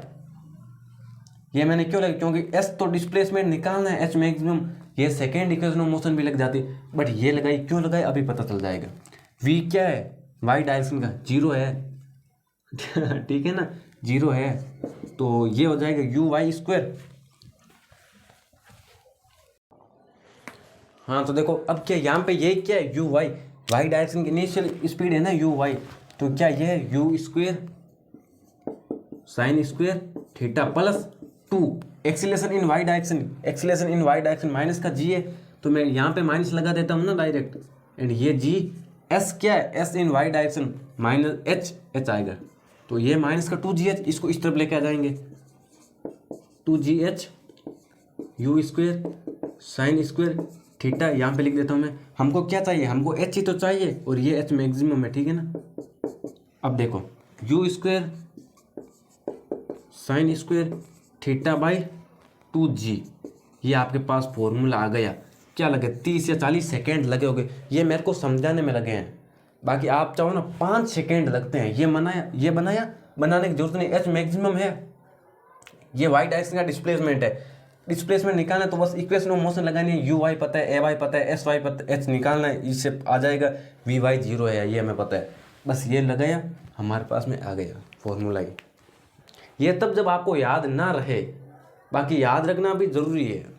क्योंकि एस तो डिस्प्लेसमेंट निकालना है, एच मैक्सिमम। ये सेकेंड इक्वेशन ऑफ मोशन भी लग जाती, बट ये लगाई, क्यों लगाई अभी पता चल जाएगा। वी क्या है, वाई डायरेक्शन का जीरो है ठीक है ना, जीरो है, तो ये हो जाएगा यू वाई स्क्वायर। हाँ तो देखो अब क्या, यहाँ पे ये क्या है, यू वाई, वाई डायरेक्शन की इनिशियल स्पीड है ना यू वाई, तो क्या ये है you square sine square theta plus 2 acceleration in Y direction, minus का जी है, तो मैं यहाँ पे माइनस लगा देता हूँ ना डायरेक्ट, एंड ये जी एस क्या है, एस इन वाई डायरेक्शन माइनस एच आएगा, तो ये माइनस का 2gh, इसको इस तरफ लेके आ जाएंगे, 2gh you square sine square theta, यहाँ पे लिख देता हूँ मैं। हमको क्या चाहिए, हमको एच ही तो चाहिए, और ये एच मैक्सिमम है, ठीक है ना। अब देखो you square sine square theta by 2g, ये आपके पास फॉर्मूला आ गया। क्या लगे, 30 या 40 सेकेंड लगे होंगे, ये मेरे को समझाने में लगे हैं। बाकी आप चाहो ना 5 सेकेंड लगते हैं। ये बनाया, बनाने की जरूरत नहीं, एच मैक्सिमम है, ये वाई डायरेक्शन का डिस्प्लेसमेंट है। डिस्प्लेसमेंट निकालना है तो बस इक्वेशन ऑफ मोशन लगानी है, यू वाई पता है, ए वाई पता है, एस वाई पता है, एच निकालना है, इससे आ जाएगा वी वाई जीरो है, ये हमें पता है। बस ये लगाया, हमारे पास में आ गया फॉर्मूला ही। ये तब जब आपको याद ना रहे, बाकी याद रखना भी जरूरी है।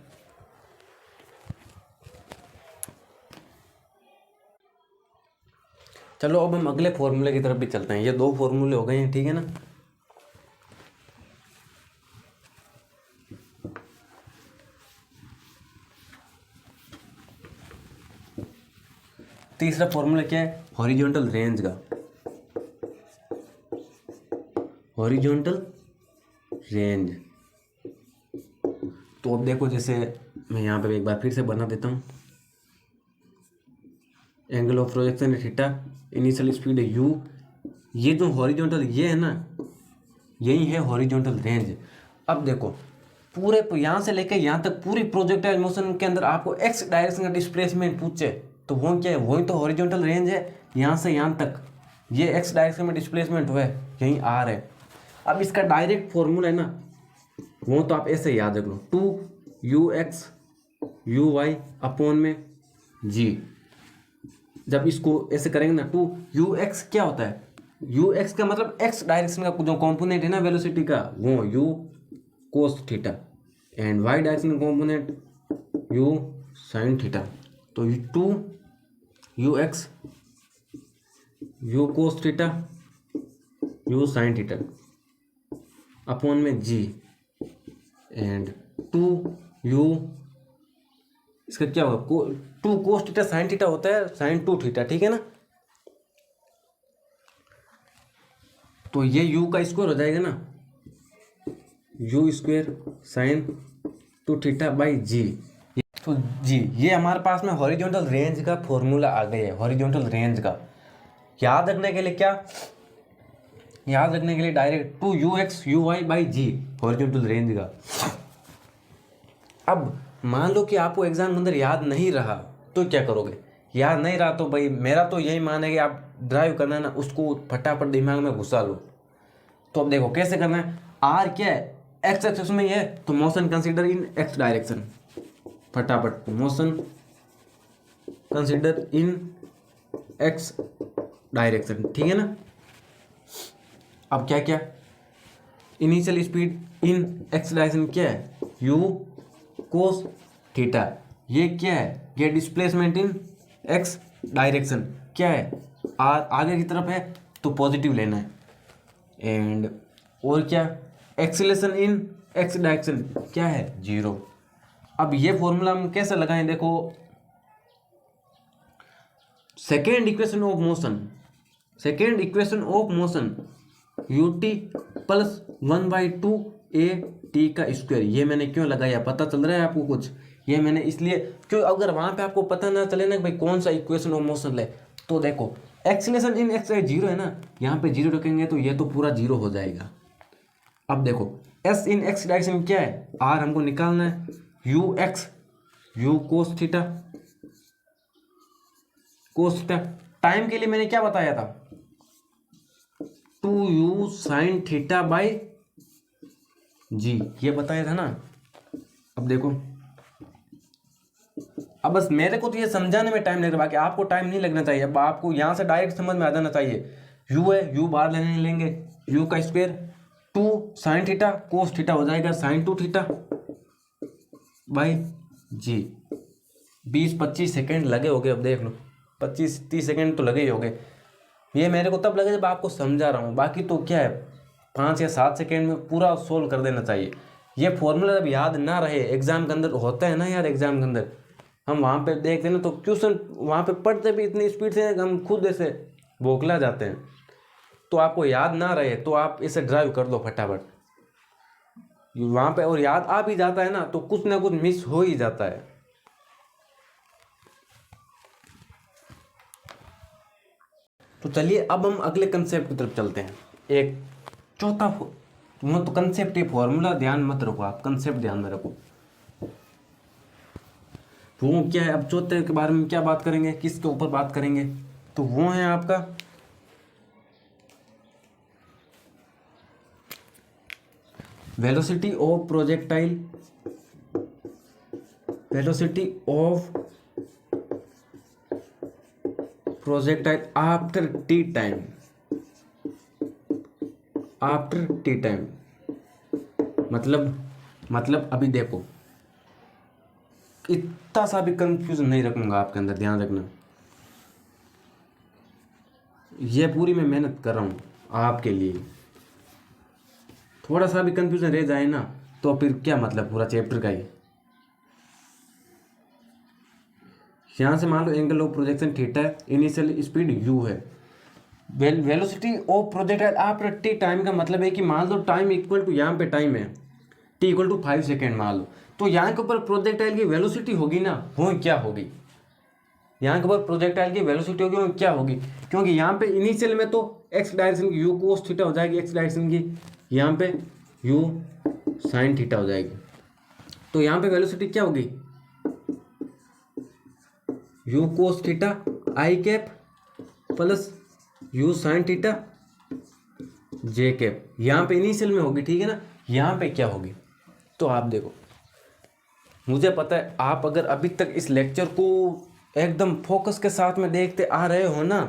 चलो अब हम अगले फॉर्मूले की तरफ भी चलते हैं। ये 2 फॉर्मूले हो गए हैं, ठीक है ना। तीसरा फॉर्मूला क्या है, हॉरिजॉन्टल रेंज का, हॉरिजॉन्टल रेंज। तो अब देखो, जैसे मैं यहाँ पे एक बार फिर से बना देता हूँ, एंगल ऑफ प्रोजेक्शन है थीटा, इनिशियल स्पीड है यू, ये जो हॉरिजॉन्टल ये है ना, यही है हॉरिजॉन्टल रेंज। अब देखो पूरे यहाँ से लेकर यहाँ तक पूरी प्रोजेक्टाइल मोशन के अंदर आपको एक्स डायरेक्शन का डिस्प्लेसमेंट पूछे, तो वो क्या है, वही तो हॉरिजॉन्टल रेंज है। यहाँ से यहाँ तक ये एक्स डायरेक्शन में डिस्प्लेसमेंट हुआ है, यहीं आर है। अब इसका डायरेक्ट फॉर्मूला है ना, वो तो आप ऐसे याद रख लो, 2ux यू वाई अपॉन में जी। जब इसको ऐसे करेंगे ना, 2ux क्या होता है, ux का मतलब x डायरेक्शन का जो कॉम्पोनेंट है ना वेलोसिटी का, वो u cos theta, and y direction का कॉम्पोनेंट u साइन थीटा। तो 2ux u cos theta u sine theta upon में g, एंड 2u इसका क्या होगा, 2 कोस थीटा साइन थीटा होता है, साइन 2 थीटा, ठीक है ना। तो ये u का स्क्वायर हो जाएगा ना, u square sine 2 theta by G. तो जी ये हमारे पास में हॉरिजॉन्टल रेंज का फॉर्मूला आ गया है। हॉरिजॉन्टल रेंज का याद रखने के लिए क्या, याद रखने के लिए direct 2ux uy by g, horizontal range का। अब मान लो कि आपको एग्जाम के अंदर याद नहीं रहा, तो क्या करोगे, याद नहीं रहा तो भाई मेरा तो यही मान है कि आप ड्राइव करना ना, उसको फटाफट दिमाग में घुसा लो। तो अब देखो कैसे करना है, आर क्या है, एक्स एक्सिस में है, तो motion consider in X direction, फटाफट motion consider in X direction, ठीक है ना। अब क्या क्या, initial speed in X direction क्या है, यू कोस थीटा। ये क्या है, ये डिस्प्लेसमेंट इन एक्स डायरेक्शन क्या है, आगे की तरफ है तो पॉजिटिव लेना है। एंड और क्या, एक्सीलरेशन इन एक्स डायरेक्शन क्या है, 0। अब ये फॉर्मूला हम कैसे लगाएं, देखो second equation of motion U T plus 1/2 A T का स्क्वायर। ये मैंने क्यों लगाया, पता चल रहा है आपको कुछ, ये मैंने इसलिए क्यों, अगर वहां पे आपको पता ना चले ना कि भाई कौन सा इक्वेशन ऑफ मोशन ले, तो देखो एक्सीलरेशन इन एक्स 0 है ना, यहाँ पे 0 रखेंगे तो ये तो पूरा 0 हो जाएगा। अब देखो एस इन एक्स डायरेक्शन क्या है, आर हमको निकालना है, you x you cos theta time के लिए मैंने क्या बताया था, 2u sine theta by G, ये बताया था ना। अब देखो, अब बस मेरे को तो ये समझाने में टाइम लग रहा है, बाकी आपको टाइम नहीं लगना चाहिए। अब आपको यहाँ से डायरेक्ट समझ में आ जाना चाहिए। u है, u बाहर लेने लेंगे, u का square 2 sine theta cos theta हो जाएगा sine 2 theta by g. 20-25 second लगे होंगे, अब देख लो 25-30 सेकेंड तो लगे ही होंगे। ये मेरे को तब लगे जब आपको समझा रहा हूँ, बाकी तो क्या है 5 या 7 सेकेंड में पूरा सोल्व कर देना चाहिए। ये फॉर्मूला जब याद ना रहे, एग्जाम के अंदर होता है ना यार, एग्जाम के अंदर हम वहाँ पे देखते हैं ना तो क्वेश्चन वहाँ पे पढ़ते भी इतनी स्पीड से हम खुद ऐसे बौखला जाते हैं। तो आपको याद ना रहे तो आप इसे ड्राइव कर दो फटाफट वहाँ पे, और याद आ भी जाता है ना तो कुछ ना कुछ मिस हो ही जाता है। तो चलिए अब हम अगले कंसेप्ट की तरफ चलते हैं। एक चौथा तो कंसेप्ट, ये फॉर्मूला ध्यान मत रखो आप, कंसेप्ट ध्यान में रखो। वो क्या है, अब चौथे के बारे में क्या बात करेंगे, किसके ऊपर बात करेंगे, तो वो है आपका velocity of projectile after T time. मतलब अभी देखो, इतना सा भी कंफ्यूजन नहीं रखूंगा आपके अंदर, ध्यान रखना। ये पूरी मैं मेहनत कर रहा हूँ आपके लिए, थोड़ा सा भी कंफ्यूजन रह जाए ना तो फिर क्या मतलब पूरा चैप्टर का ही। यहाँ से मान लो एंगल ऑफ प्रोजेक्शन थीटा है, इनिशियल स्पीड u है, velocity of projectile after T time का मतलब है कि मान लो टाइम इक्वल टू, यहाँ पे टाइम है t इक्वल टू 5 सेकेंड मान लो, तो यहाँ के ऊपर प्रोजेक्टाइल की वेलोसिटी होगी ना, वो क्या होगी, यहाँ के ऊपर प्रोजेक्टाइल की वेलोसिटी होगी वो क्या होगी, क्योंकि यहाँ पे इनिशियल में तो एक्स डायरेक्शन की u कोस थीटा हो जाएगी एक्स डायरेक्शन की, यहाँ पे u साइन थीटा हो जाएगी। तो यहाँ पे वेलोसिटी क्या होगी, u cos theta I cap plus u sine theta J cap, यहाँ पे इनिशियल में होगी, ठीक है ना। यहाँ पे क्या होगी, तो आप देखो, मुझे पता है आप अगर अभी तक इस लेक्चर को एकदम फोकस के साथ में देखते आ रहे हो ना,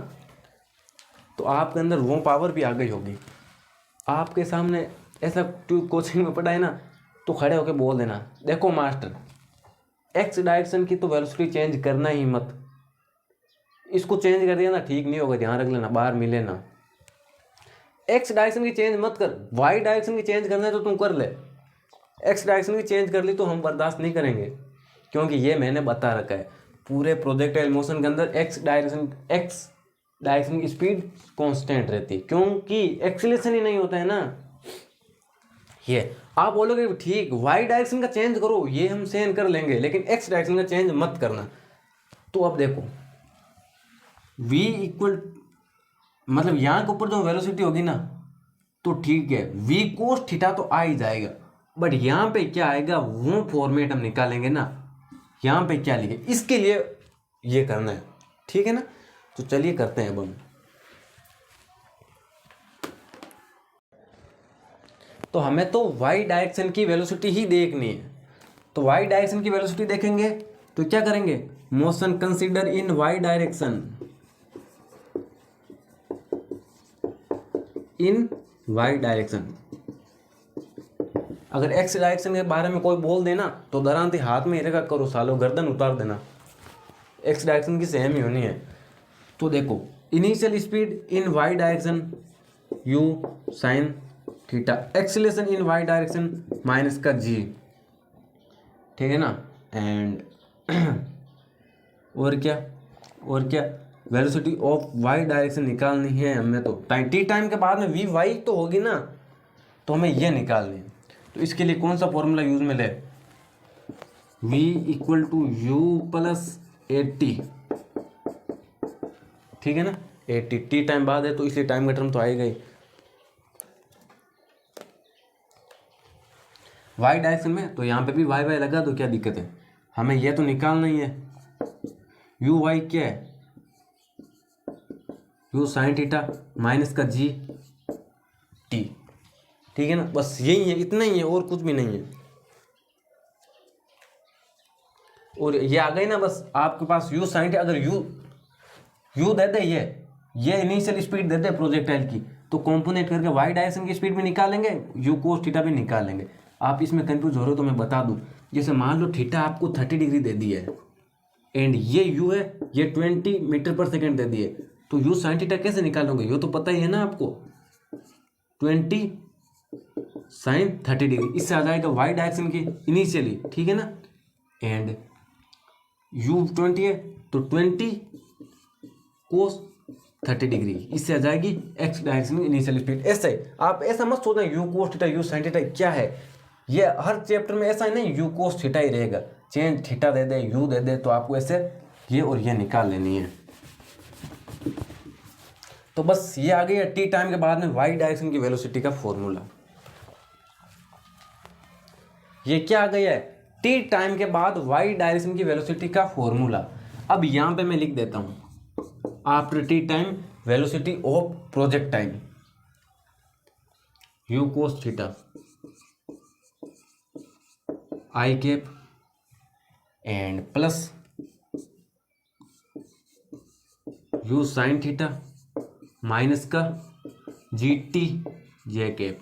तो आपके अंदर वो पावर भी आ गई होगी। आपके सामने ऐसा कोचिंग में पढ़ा है ना, तो खड़े होकर बोल देना, देखो मास्टर एक्स डायरेक्शन की तो वेलोसिटी चेंज करना ही मत, इसको चेंज कर दिया ना ठीक नहीं होगा, ध्यान रख लेना, बाहर मिले ना। एक्स डायरेक्शन की चेंज मत कर, वाई डायरेक्शन की चेंज करना है तो तुम कर ले, एक्स डायरेक्शन की चेंज कर ली तो हम बर्दाश्त नहीं करेंगे, क्योंकि ये मैंने बता रखा है पूरे प्रोजेक्टाइल मोशन के अंदर एक्स डायरेक्शन की स्पीड कांस्टेंट रहती है, क्योंकि एक्सीलरेशन ही नहीं होता है ना। ये आप बोलोगे ठीक वाई डायरेक्शन का चेंज करो, ये हम सहन कर लेंगे, लेकिन एक्स डायरेक्शन का चेंज मत करना। तो अब देखो v इक्वल, मतलब यहाँ के ऊपर जो वेलोसिटी होगी ना, तो ठीक है v कोस थीटा तो आ ही जाएगा, बट यहाँ पे क्या आएगा वो फॉर्मेट हम निकालेंगे ना, यहाँ पे क्या लिखे, इसके लिए ये करना है, ठीक है ना। तो चलिए करते हैं अब हम। तो हमें तो वाई डायरेक्शन की वेलोसिटी ही देखनी है, तो वाई डायरेक्शन की वेलोसिटी देखेंगे तो क्या करेंगे, motion consider in Y direction, in Y direction. अगर एक्स डायरेक्शन के बारे में कोई बोल देना तो दरांती हाथ में ही रखा करो सालो, गर्दन उतार देना। एक्स डायरेक्शन की सेम ही होनी है। तो देखो initial speed in Y direction u sine theta, acceleration in Y direction minus का g, ठीक है ना। एंड और क्या वेलोसिटी ऑफ वाई डायरेक्शन निकालनी है हमें। तो टी टाइम के बाद में वी वाई तो होगी ना, तो हमें ये निकालनी है। तो इसके लिए कौन सा फॉर्मूला यूज में ले, v equal to u plus 80, ठीक है ना। 80 टी टाइम बाद है तो इसलिए टाइम का टर्म तो आएगा ही। वाई डायरेक्शन में तो यहाँ पे भी वाई वाई लगा, तो क्या दिक्कत है, हमें यह तो निकालना ही है। यू वाई क्या है, यू साइन थीटा माइनस का जी टी, ठीक है ना। बस यही है, इतना ही है, और कुछ भी नहीं है। और ये आ गई ना, बस आपके पास यू साइन थीटा, अगर यू दे दे, ये इनिशियल स्पीड दे दे प्रोजेक्टाइल की, तो कॉम्पोनेट करके वाई डायरेक्शन की स्पीड भी निकालेंगे, यू कोस थीटा भी निकालेंगे। आप इसमें कंफ्यूज हो रहे हो तो मैं बता दूं, जैसे मान लो थीटा आपको 30 डिग्री दे दी है एंड ये यू है, ये 20 मीटर पर सेकेंड दे दिए, तो यू साइन थीटा कैसे निकालोगे, ये तो पता ही है ना आपको, 20 साइन 30 डिग्री, इससे आ जाएगा वाई डायरेक्शन की इनिशियली, ठीक है ना। एंड यू 20 है तो 20 कोस 30 डिग्री, इससे आ जाएगी एक्स डायरेक्शन इनिशियल स्पीड। ऐसे आप ऐसा मत सोचना you cos theta you sine theta क्या है, ये हर चैप्टर में ऐसा ही नहीं यू कोस थीटा ही रहेगा, चेंज थीटा दे दे यू दे दे, तो आपको ऐसे ये और ये निकाल लेनी है। तो बस ये आ गई टी टाइम के बाद में वाई डायरेक्शन की वेलोसिटी का फॉर्मूला। ये क्या आ गया है, टी टाइम के बाद वाई डायरेक्शन की वेलोसिटी का फॉर्मूला। अब यहां पे मैं लिख देता हूं, after T time velocity of projectile you cos theta I cap and plus you sine theta minus का जी टी जे कैप।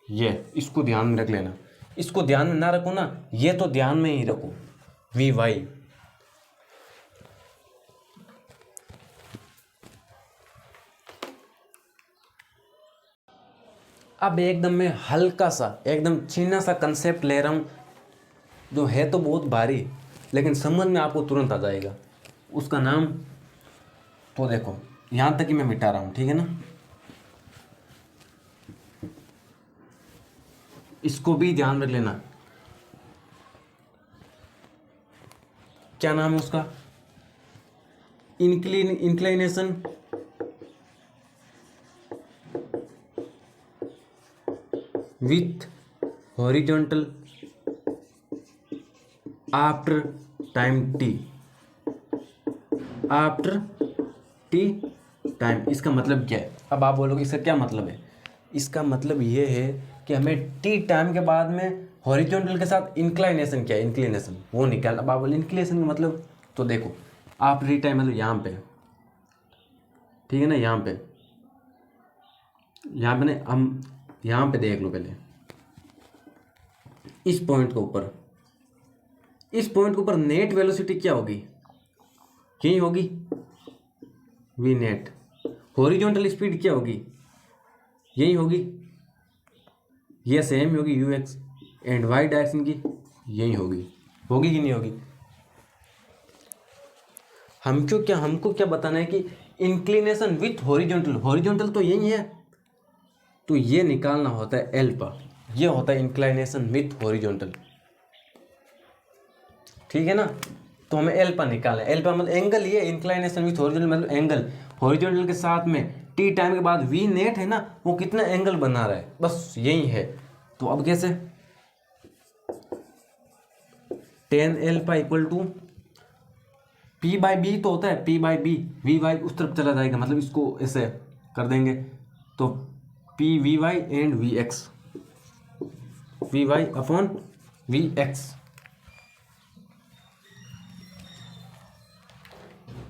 ये इसको ध्यान में रख लेना, इसको ध्यान में ना रखो ना, ये तो ध्यान में ही रखो, वी वाई। अब एकदम मैं हल्का सा एकदम छीना सा कंसेप्ट ले रहा हूँ, जो है तो बहुत भारी लेकिन समझ में आपको तुरंत आ जाएगा। उसका नाम तो देखो यहाँ तक ही मैं मिटा रहा हूँ, ठीक है ना। इसको भी ध्यान रख लेना, क्या नाम है उसका, inclination with horizontal after time T, after T time. इसका मतलब क्या है, अब आप बोलोगे इसका क्या मतलब है, इसका मतलब ये है कि हमें टी टाइम के बाद में हॉरिजॉन्टल के साथ इंक्लाइनेशन क्या है, इंक्लिनेशन वो निकाल। अब आप बोले इंक्लिनेशन का मतलब, तो देखो आफ्टर टी टाइम मतलब यहाँ पे, ठीक है ना, यहाँ पे ना हम यहाँ पे देख लो पहले, इस पॉइंट के ऊपर, इस पॉइंट के ऊपर नेट वेलोसिटी क्या होगी, यही होगी वी नेट। हॉरिजॉन्टल स्पीड क्या होगी, यही होगी, ये सेम होगी u x. And y direction की यही होगी कि नहीं होगी। हमको क्या बताना है कि इंक्लिनेशन विथ हॉरिजॉन्टल, हॉरिजॉन्टल तो यही है, तो ये निकालना होता है एल्फा, ये होता है इंक्लिनेशन विथ हॉरिजॉन्टल, ठीक है ना। तो हमें एल्फा निकालना है, एल्फा मतलब एंगल, ये इंक्लिनेशन विथ हॉरिजॉन्टल मतलब एंगल, हॉरिजॉन्टल के साथ में टी टाइम के बाद वी नेट है ना, वो कितना एंगल बना रहा है, बस यही है। तो अब कैसे, tan alpha equal to p by b तो होता है, p by b, v y उस तरफ चला जाएगा, मतलब इसको ऐसे कर देंगे तो p v y and v x, v y upon v x.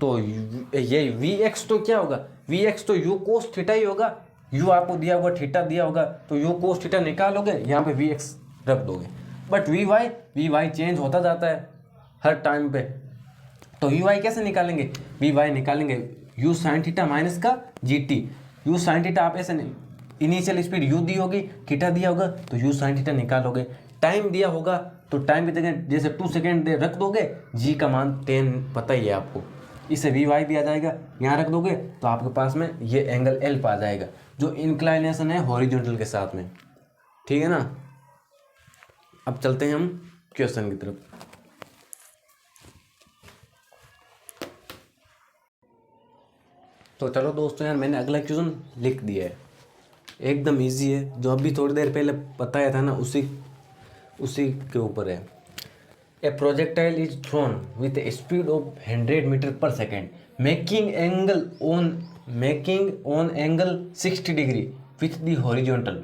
तो ये वी एक्स तो क्या होगा, वी एक्स तो यू कोस थीटा ही होगा, यू आपको दिया होगा, थीटा दिया होगा, तो यू कोस थीटा निकालोगे, यहाँ पे वी एक्स रख दोगे। बट वी वाई चेंज होता जाता है हर टाइम पे, तो वी वाई कैसे निकालेंगे? वी वाई निकालेंगे यू साइन थीटा माइनस का G T. You sine theta आप ऐसे नहीं, इनिशियल स्पीड यू दी होगी, थीटा दिया होगा, तो यू साइन थीटा निकालोगे। टाइम दिया होगा तो टाइम की जगह जैसे 2 सेकेंड दे रख दोगे, जी का मान 10 पता ही है आपको, इससे वी वाई भी आ जाएगा, यहाँ रख दोगे तो आपके पास में ये एंगल एल आ जाएगा जो इंक्लाइनेशन है हॉरिजॉन्टल के साथ में। ठीक है ना। अब चलते हैं हम क्वेश्चन की तरफ। तो चलो दोस्तों यार, मैंने अगला क्वेश्चन लिख दिया है, एकदम इजी है, जो अभी थोड़ी देर पहले बताया था ना उसी के ऊपर है। A projectile is thrown with a speed of 100 metre per second making on angle 60 degree with the horizontal.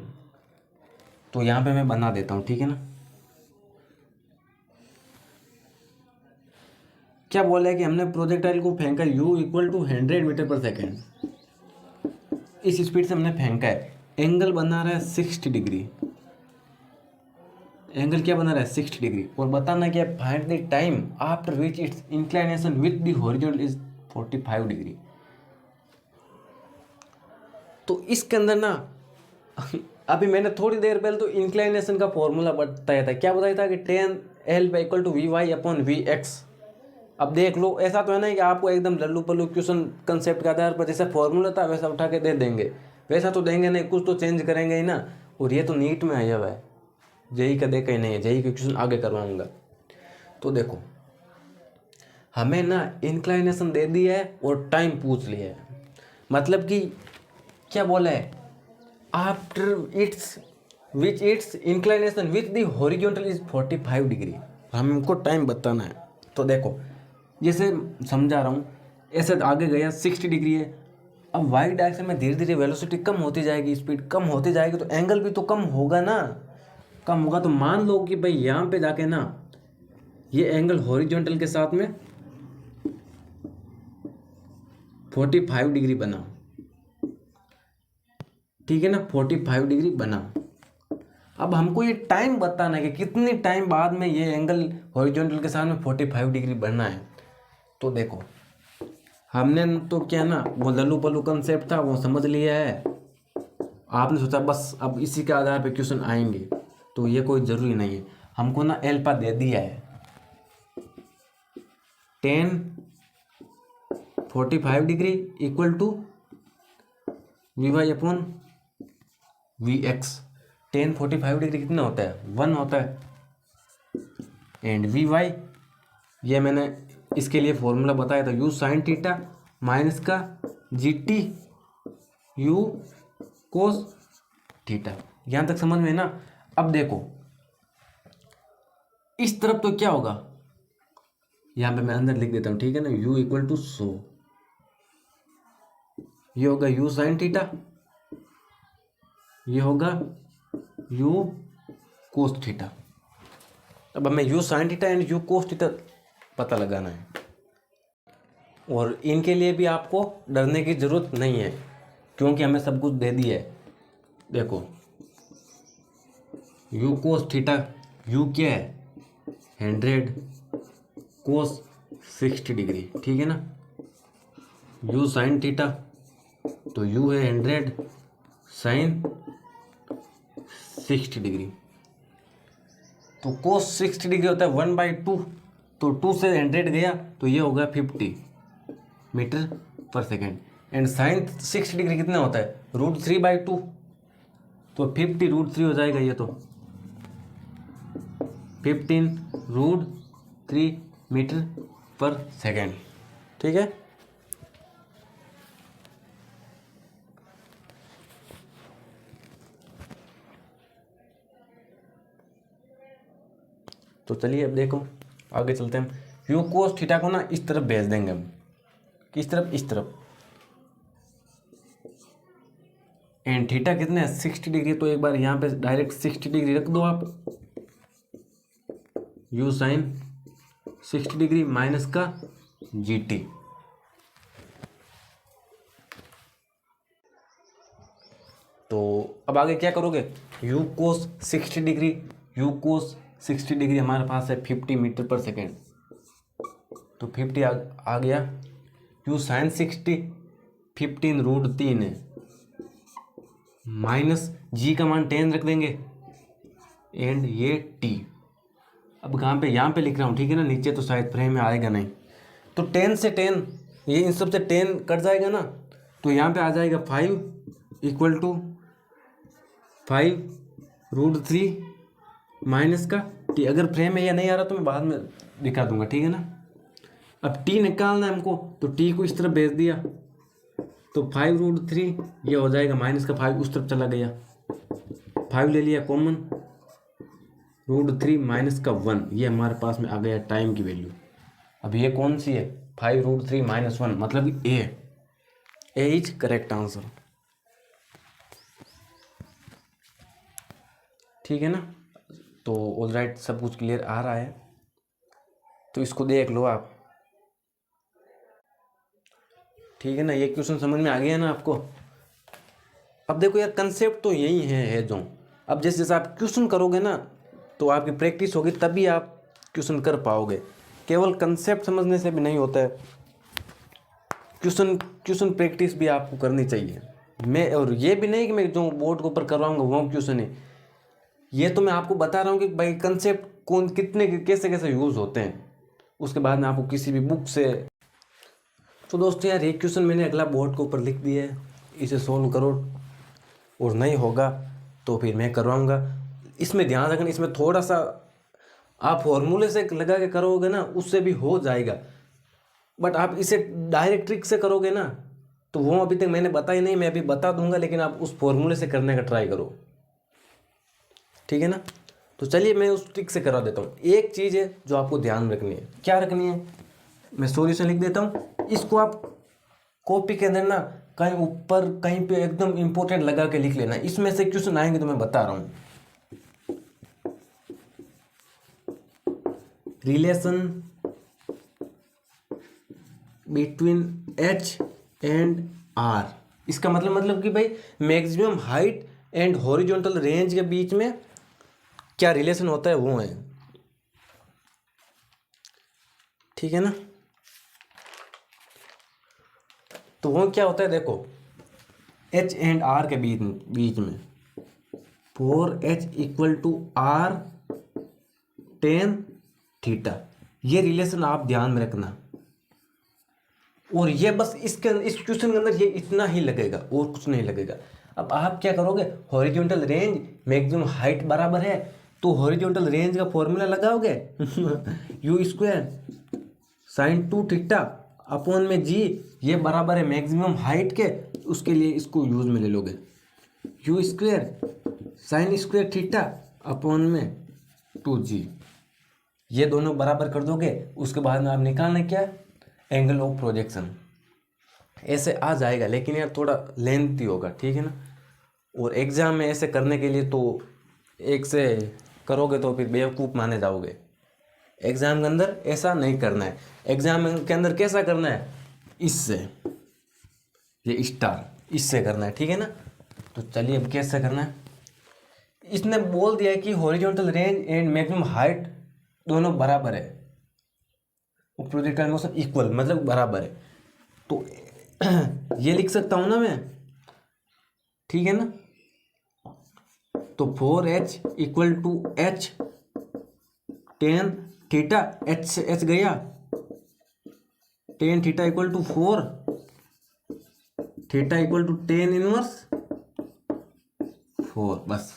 तो यहाँ पे मैं बना देता हूँ, ठीक है ना। क्या बोला है कि हमने प्रोजेक्टाइल को फेंका u equal to 100 metre per second, इस स्पीड से हमने फेंका है, एंगल बना रहा है 60 डिग्री, एंगल क्या बना रहा है 60 डिग्री, और बताना क्या, find the time after which it's inclination with the horizontal is 45 degree. तो इसके अंदर ना अभी मैंने थोड़ी देर पहले तो इंक्लाइनेशन का फॉर्मूला बताया था, क्या बताया था कि tan L equal to v y upon v x. अब देख लो, ऐसा तो है ना कि आपको एकदम लल्लू पल्लू क्वेश्चन कंसेप्ट का आधार पर जैसा फॉर्मूला था वैसा उठा के दे देंगे, वैसा तो देंगे नहीं, कुछ तो चेंज करेंगे ही ना। और ये तो नीट में आया हुआ है, जेई का देखा ही नहीं है, जेई के क्वेश्चन आगे करवाऊंगा। तो देखो, हमें ना इंक्लाइनेशन दे दी है और टाइम पूछ लिया है, मतलब कि क्या बोला है, after it's which it's inclination with the horizontal is 45 degree, हमको टाइम बताना है। तो देखो, जैसे समझा रहा हूँ, ऐसे आगे गया 60 डिग्री है, अब वाई डायरेक्शन में धीरे धीरे वेलोसिटी कम होती जाएगी, स्पीड कम होती जाएगी, तो एंगल भी तो कम होगा ना, कम होगा। तो मान लो कि भाई यहाँ पे जाके ना ये एंगल हॉरिजॉन्टल के साथ में 45 डिग्री बना, ठीक है ना, 45 डिग्री बना। अब हमको ये टाइम बताना है कि कितनी टाइम बाद में ये एंगल हॉरिजॉन्टल के साथ में 45 डिग्री बनना है। तो देखो, हमने तो क्या ना वो लल्लू पल्लू कंसेप्ट था वो समझ लिया है, आपने सोचा बस अब इसी के आधार पे क्वेश्चन आएंगे, तो ये कोई ज़रूरी नहीं है। हमको ना एल्फा दे दिया है 10 45 degree equal to v y upon v x. 10 45 degree कितना होता है, 1 होता है, एंड वी वाई ये मैंने इसके लिए फॉर्मूला बताया था, यू साइन थीटा माइनस का G T U cos theta. यहाँ तक समझ में ना। अब देखो इस तरफ तो क्या होगा, यहाँ पे मैं अंदर लिख देता हूँ, ठीक है ना, u इक्वल टू 100, ये होगा u साइन थीटा, ये होगा u कोस थीटा। अब हमें u sine theta and u cos theta पता लगाना है, और इनके लिए भी आपको डरने की ज़रूरत नहीं है क्योंकि हमें सब कुछ दे दिया है। देखो u कोस थीटा, u क्या है 100 कोस 60 डिग्री, ठीक है ना, u साइन थीटा तो u है 100 साइन 60 डिग्री, तो कोस 60 डिग्री होता है 1/2, तो 2 से 100 गया तो ये होगा 50 metre per second, and sign 60 degree कितना होता है √3/2, तो 50 √3 हो जाएगा, ये तो 15 √3 मीटर पर सेकेंड, ठीक है। तो चलिए अब देखो आगे चलते हैं। यू कोस थीटा को ना इस तरफ भेज देंगे हम, किस तरफ, इस तरफ, एंड थीटा कितने है 60 डिग्री, तो एक बार यहाँ पे डायरेक्ट 60 डिग्री रख दो आप, यू साइन 60 डिग्री माइनस का जी टी। तो अब आगे क्या करोगे, you cos 60 degree, you cos 60 degree हमारे पास है 50 मीटर पर सेकेंड, तो 50 आ गया। यू साइन 60 15√3 है, माइनस जी का मान 10 रख देंगे एंड ये टी। अब कहाँ पे, यहाँ पे लिख रहा हूँ, ठीक है ना, नीचे तो शायद फ्रेम में आएगा नहीं, तो 10 से 10 ये इन सब से 10 कट जाएगा ना, तो यहाँ पे आ जाएगा 5 इक्वल टू 5√3 माइनस का टी। अगर फ्रेम में यह नहीं आ रहा तो मैं बाद में दिखा दूंगा, ठीक है ना। अब टी निकालना है हमको, तो टी को इस तरफ भेज दिया, तो 5√3 ये हो जाएगा, माइनस का 5 उस तरफ चला गया, 5 ले लिया कॉमन, √3 माइनस का 1 ये हमारे पास में आ गया टाइम की वैल्यू। अब ये कौन सी है, 5√3 माइनस 1, मतलब ए इज करेक्ट आंसर, ठीक है ना। तो ऑल राइट, सब कुछ क्लियर आ रहा है, तो इसको देख लो आप, ठीक है ना। ये क्वेश्चन समझ में आ गया ना आपको। अब देखो यार, कंसेप्ट तो यही है जो, अब जैसे जैसे आप क्वेश्चन करोगे ना तो आपकी प्रैक्टिस होगी, तभी आप क्वेश्चन कर पाओगे। केवल कंसेप्ट समझने से भी नहीं होता है, क्वेश्चन प्रैक्टिस भी आपको करनी चाहिए। मैं, और ये भी नहीं कि मैं जो बोर्ड के ऊपर करवाऊंगा वो क्वेश्चन है, ये तो मैं आपको बता रहा हूँ कि भाई कंसेप्ट कौन कितने कैसे कैसे यूज़ होते हैं, उसके बाद में आपको किसी भी बुक से। तो दोस्तों यार, ये क्वेश्चन मैंने अगला बोर्ड के ऊपर लिख दिया है, इसे सोल्व करो, और नहीं होगा तो फिर मैं करवाऊँगा। इसमें ध्यान रखना, इसमें थोड़ा सा आप फॉर्मूले से लगा के करोगे ना, उससे भी हो जाएगा, बट आप इसे डायरेक्ट ट्रिक से करोगे ना, तो वो अभी तक मैंने बताया नहीं, मैं अभी बता दूंगा, लेकिन आप उस फॉर्मूले से करने का ट्राई करो, ठीक है ना। तो चलिए मैं उस ट्रिक से करा देता हूँ। एक चीज़ है जो आपको ध्यान रखनी है, क्या रखनी है, मैं सॉल्यूशन लिख देता हूँ, इसको आप कॉपी के अंदर ना कहीं ऊपर कहीं पे एकदम इंपॉर्टेंट लगा के लिख लेना, इसमें से क्वेश्चन आएंगे तो मैं बता रहा हूँ। Relation between H and R, इसका मतलब कि भाई maximum height and horizontal range के बीच में क्या रिलेशन होता है वो है, ठीक है ना। तो वो क्या होता है, देखो H एंड R के बीच में 4H equal to R tan theta, ये रिलेशन आप ध्यान में रखना। और ये बस इस क्वेश्चन के अंदर ये इतना ही लगेगा और कुछ नहीं लगेगा। अब आप क्या करोगे, हॉरिजॉन्टल रेंज मैक्सिमम हाइट बराबर है, तो हॉरिजॉन्टल रेंज का फॉर्मूला लगाओगे u² sin 2 थीटा अपॉन में जी, ये बराबर है मैक्सिमम हाइट के, उसके लिए इसको यूज में ले लोगे, u² sin² थीटा अपॉन में 2g, ये दोनों बराबर कर दोगे। उसके बाद में आप निकालना क्या, एंगल ऑफ प्रोजेक्शन, ऐसे आ जाएगा, लेकिन यार थोड़ा लेंथी होगा, ठीक है ना। और एग्जाम में ऐसे करने के लिए तो एक से करोगे तो फिर बेवकूफ़ माने जाओगे। एग्जाम के अंदर ऐसा नहीं करना है, एग्जाम के अंदर कैसा करना है, इससे, ये स्टार इससे करना है, ठीक है ना। तो चलिए अब कैसे करना है, इसने बोल दिया है कि horizontal range and maximum height दोनों बराबर है, प्रोजेक्टाइल मोशन इक्वल मतलब बराबर है, तो ये लिख सकता हूँ ना मैं, ठीक है ना। तो 4H equal to H tan theta, H से H गया, tan theta equal to 4, theta equal to tan inverse 4, बस।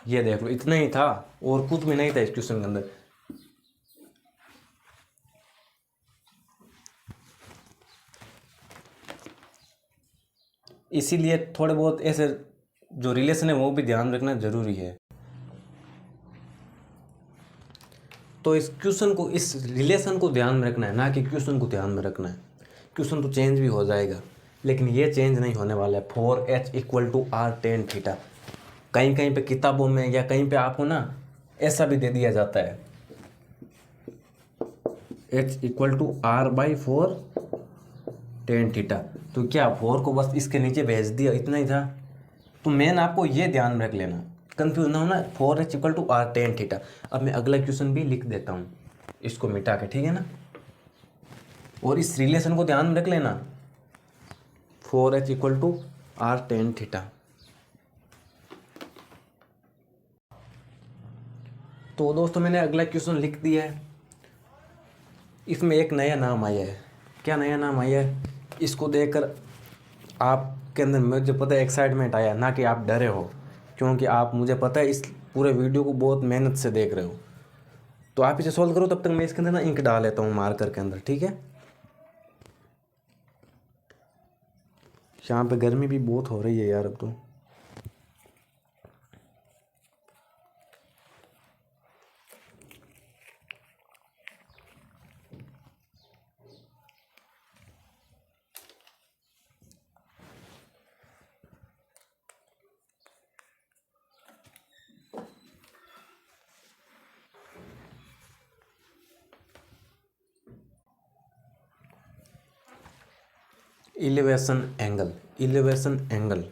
ये देख लो, इतना ही था और कुछ भी नहीं था इस क्वेश्चन के अंदर। इसीलिए थोड़े बहुत ऐसे जो रिलेशन है वो भी ध्यान रखना जरूरी है। तो इस क्वेश्चन को, इस रिलेशन को ध्यान में रखना है, ना कि क्वेश्चन को ध्यान में रखना है। क्वेश्चन तो चेंज भी हो जाएगा, लेकिन ये चेंज नहीं होने वाला है। 4H equal to R tan theta, कहीं कहीं पे किताबों में या कहीं पे आपको ना ऐसा भी दे दिया जाता है, H equal to R/4 tan theta. तो क्या 4 को बस इसके नीचे भेज दिया, इतना ही था। तो मेन आपको ये ध्यान में रख लेना, कंफ्यूज ना होना, 4h equal to R tan theta. अब मैं अगला क्वेश्चन भी लिख देता हूँ इसको मिटा के, ठीक है ना। और इस रिलेशन को ध्यान में रख लेना, 4h equal to R tan theta. तो दोस्तों मैंने अगला क्वेश्चन लिख दिया है। इसमें एक नया नाम आया है। क्या नया नाम आया है? इसको देखकर आपके अंदर मुझे पता है एक्साइटमेंट आया, ना कि आप डरे हो, क्योंकि आप, मुझे पता है, इस पूरे वीडियो को बहुत मेहनत से देख रहे हो। तो आप इसे सॉल्व करो, तब तक मैं इसके अंदर ना इंक डाल लेता हूँ मार्कर के अंदर, ठीक है। यहाँ पे गर्मी भी बहुत हो रही है यार अब तो। Elevation angle, elevation angle.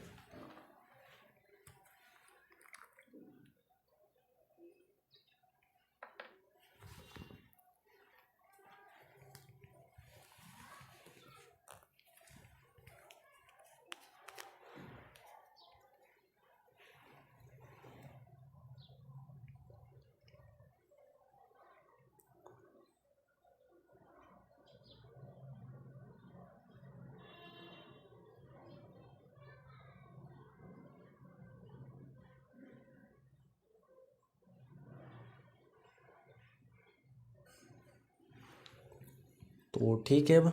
तो ठीक है, अब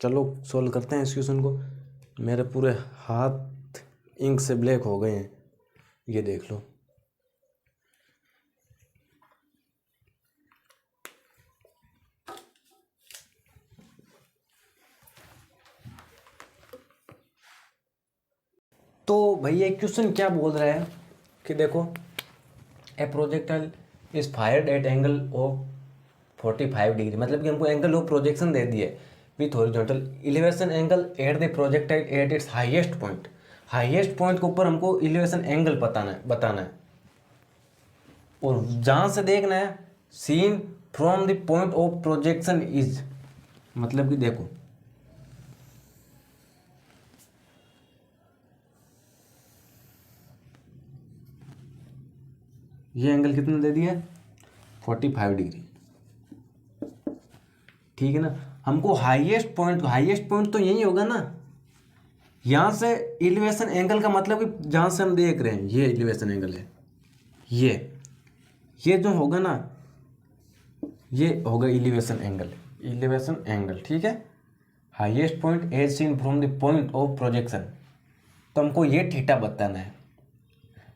चलो सॉल्व करते हैं इस क्वेश्चन को। मेरे पूरे हाथ इंक से ब्लैक हो गए हैं, ये देख लो। तो भैया क्वेश्चन क्या बोल रहा है कि देखो, a projectile is fired at angle of 45 degree, मतलब कि हमको एंगल ऑफ प्रोजेक्शन दे दिए with horizontal elevation angle at the projectile at its highest point. Highest point के ऊपर हमको इलिवेशन एंगल बताना है। और जहाँ से देखना है, seen from the point of projection is, मतलब कि देखो ये एंगल कितना दे दिया है, 45 डिग्री, ठीक है ना। हमको हाईएस्ट पॉइंट तो यही होगा ना। यहाँ से एलिवेशन एंगल का मतलब कि जहाँ से हम देख रहे हैं ये एलिवेशन एंगल है, ये जो होगा ना, ये होगा एलिवेशन एंगल, ठीक है। Highest point as seen from the point of projection, तो हमको ये थीटा बताना है।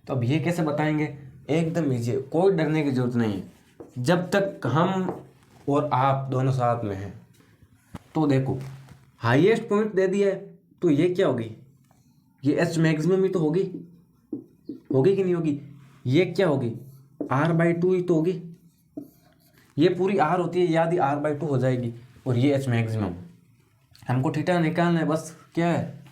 तो अब ये कैसे बताएंगे, एकदम ईजी है, कोई डरने की जरूरत नहीं है, जब तक हम और आप दोनों साथ में हैं। तो देखो हाईएस्ट पॉइंट दे दिया है, तो ये क्या होगी, ये एच मैक्सिमम ही तो होगी कि नहीं होगी। ये क्या होगी, r/2 ही तो होगी। ये पूरी r होती है, याद ही r/2 हो जाएगी। और ये एच मैक्सिमम, हमको थीटा निकालना है बस। क्या है,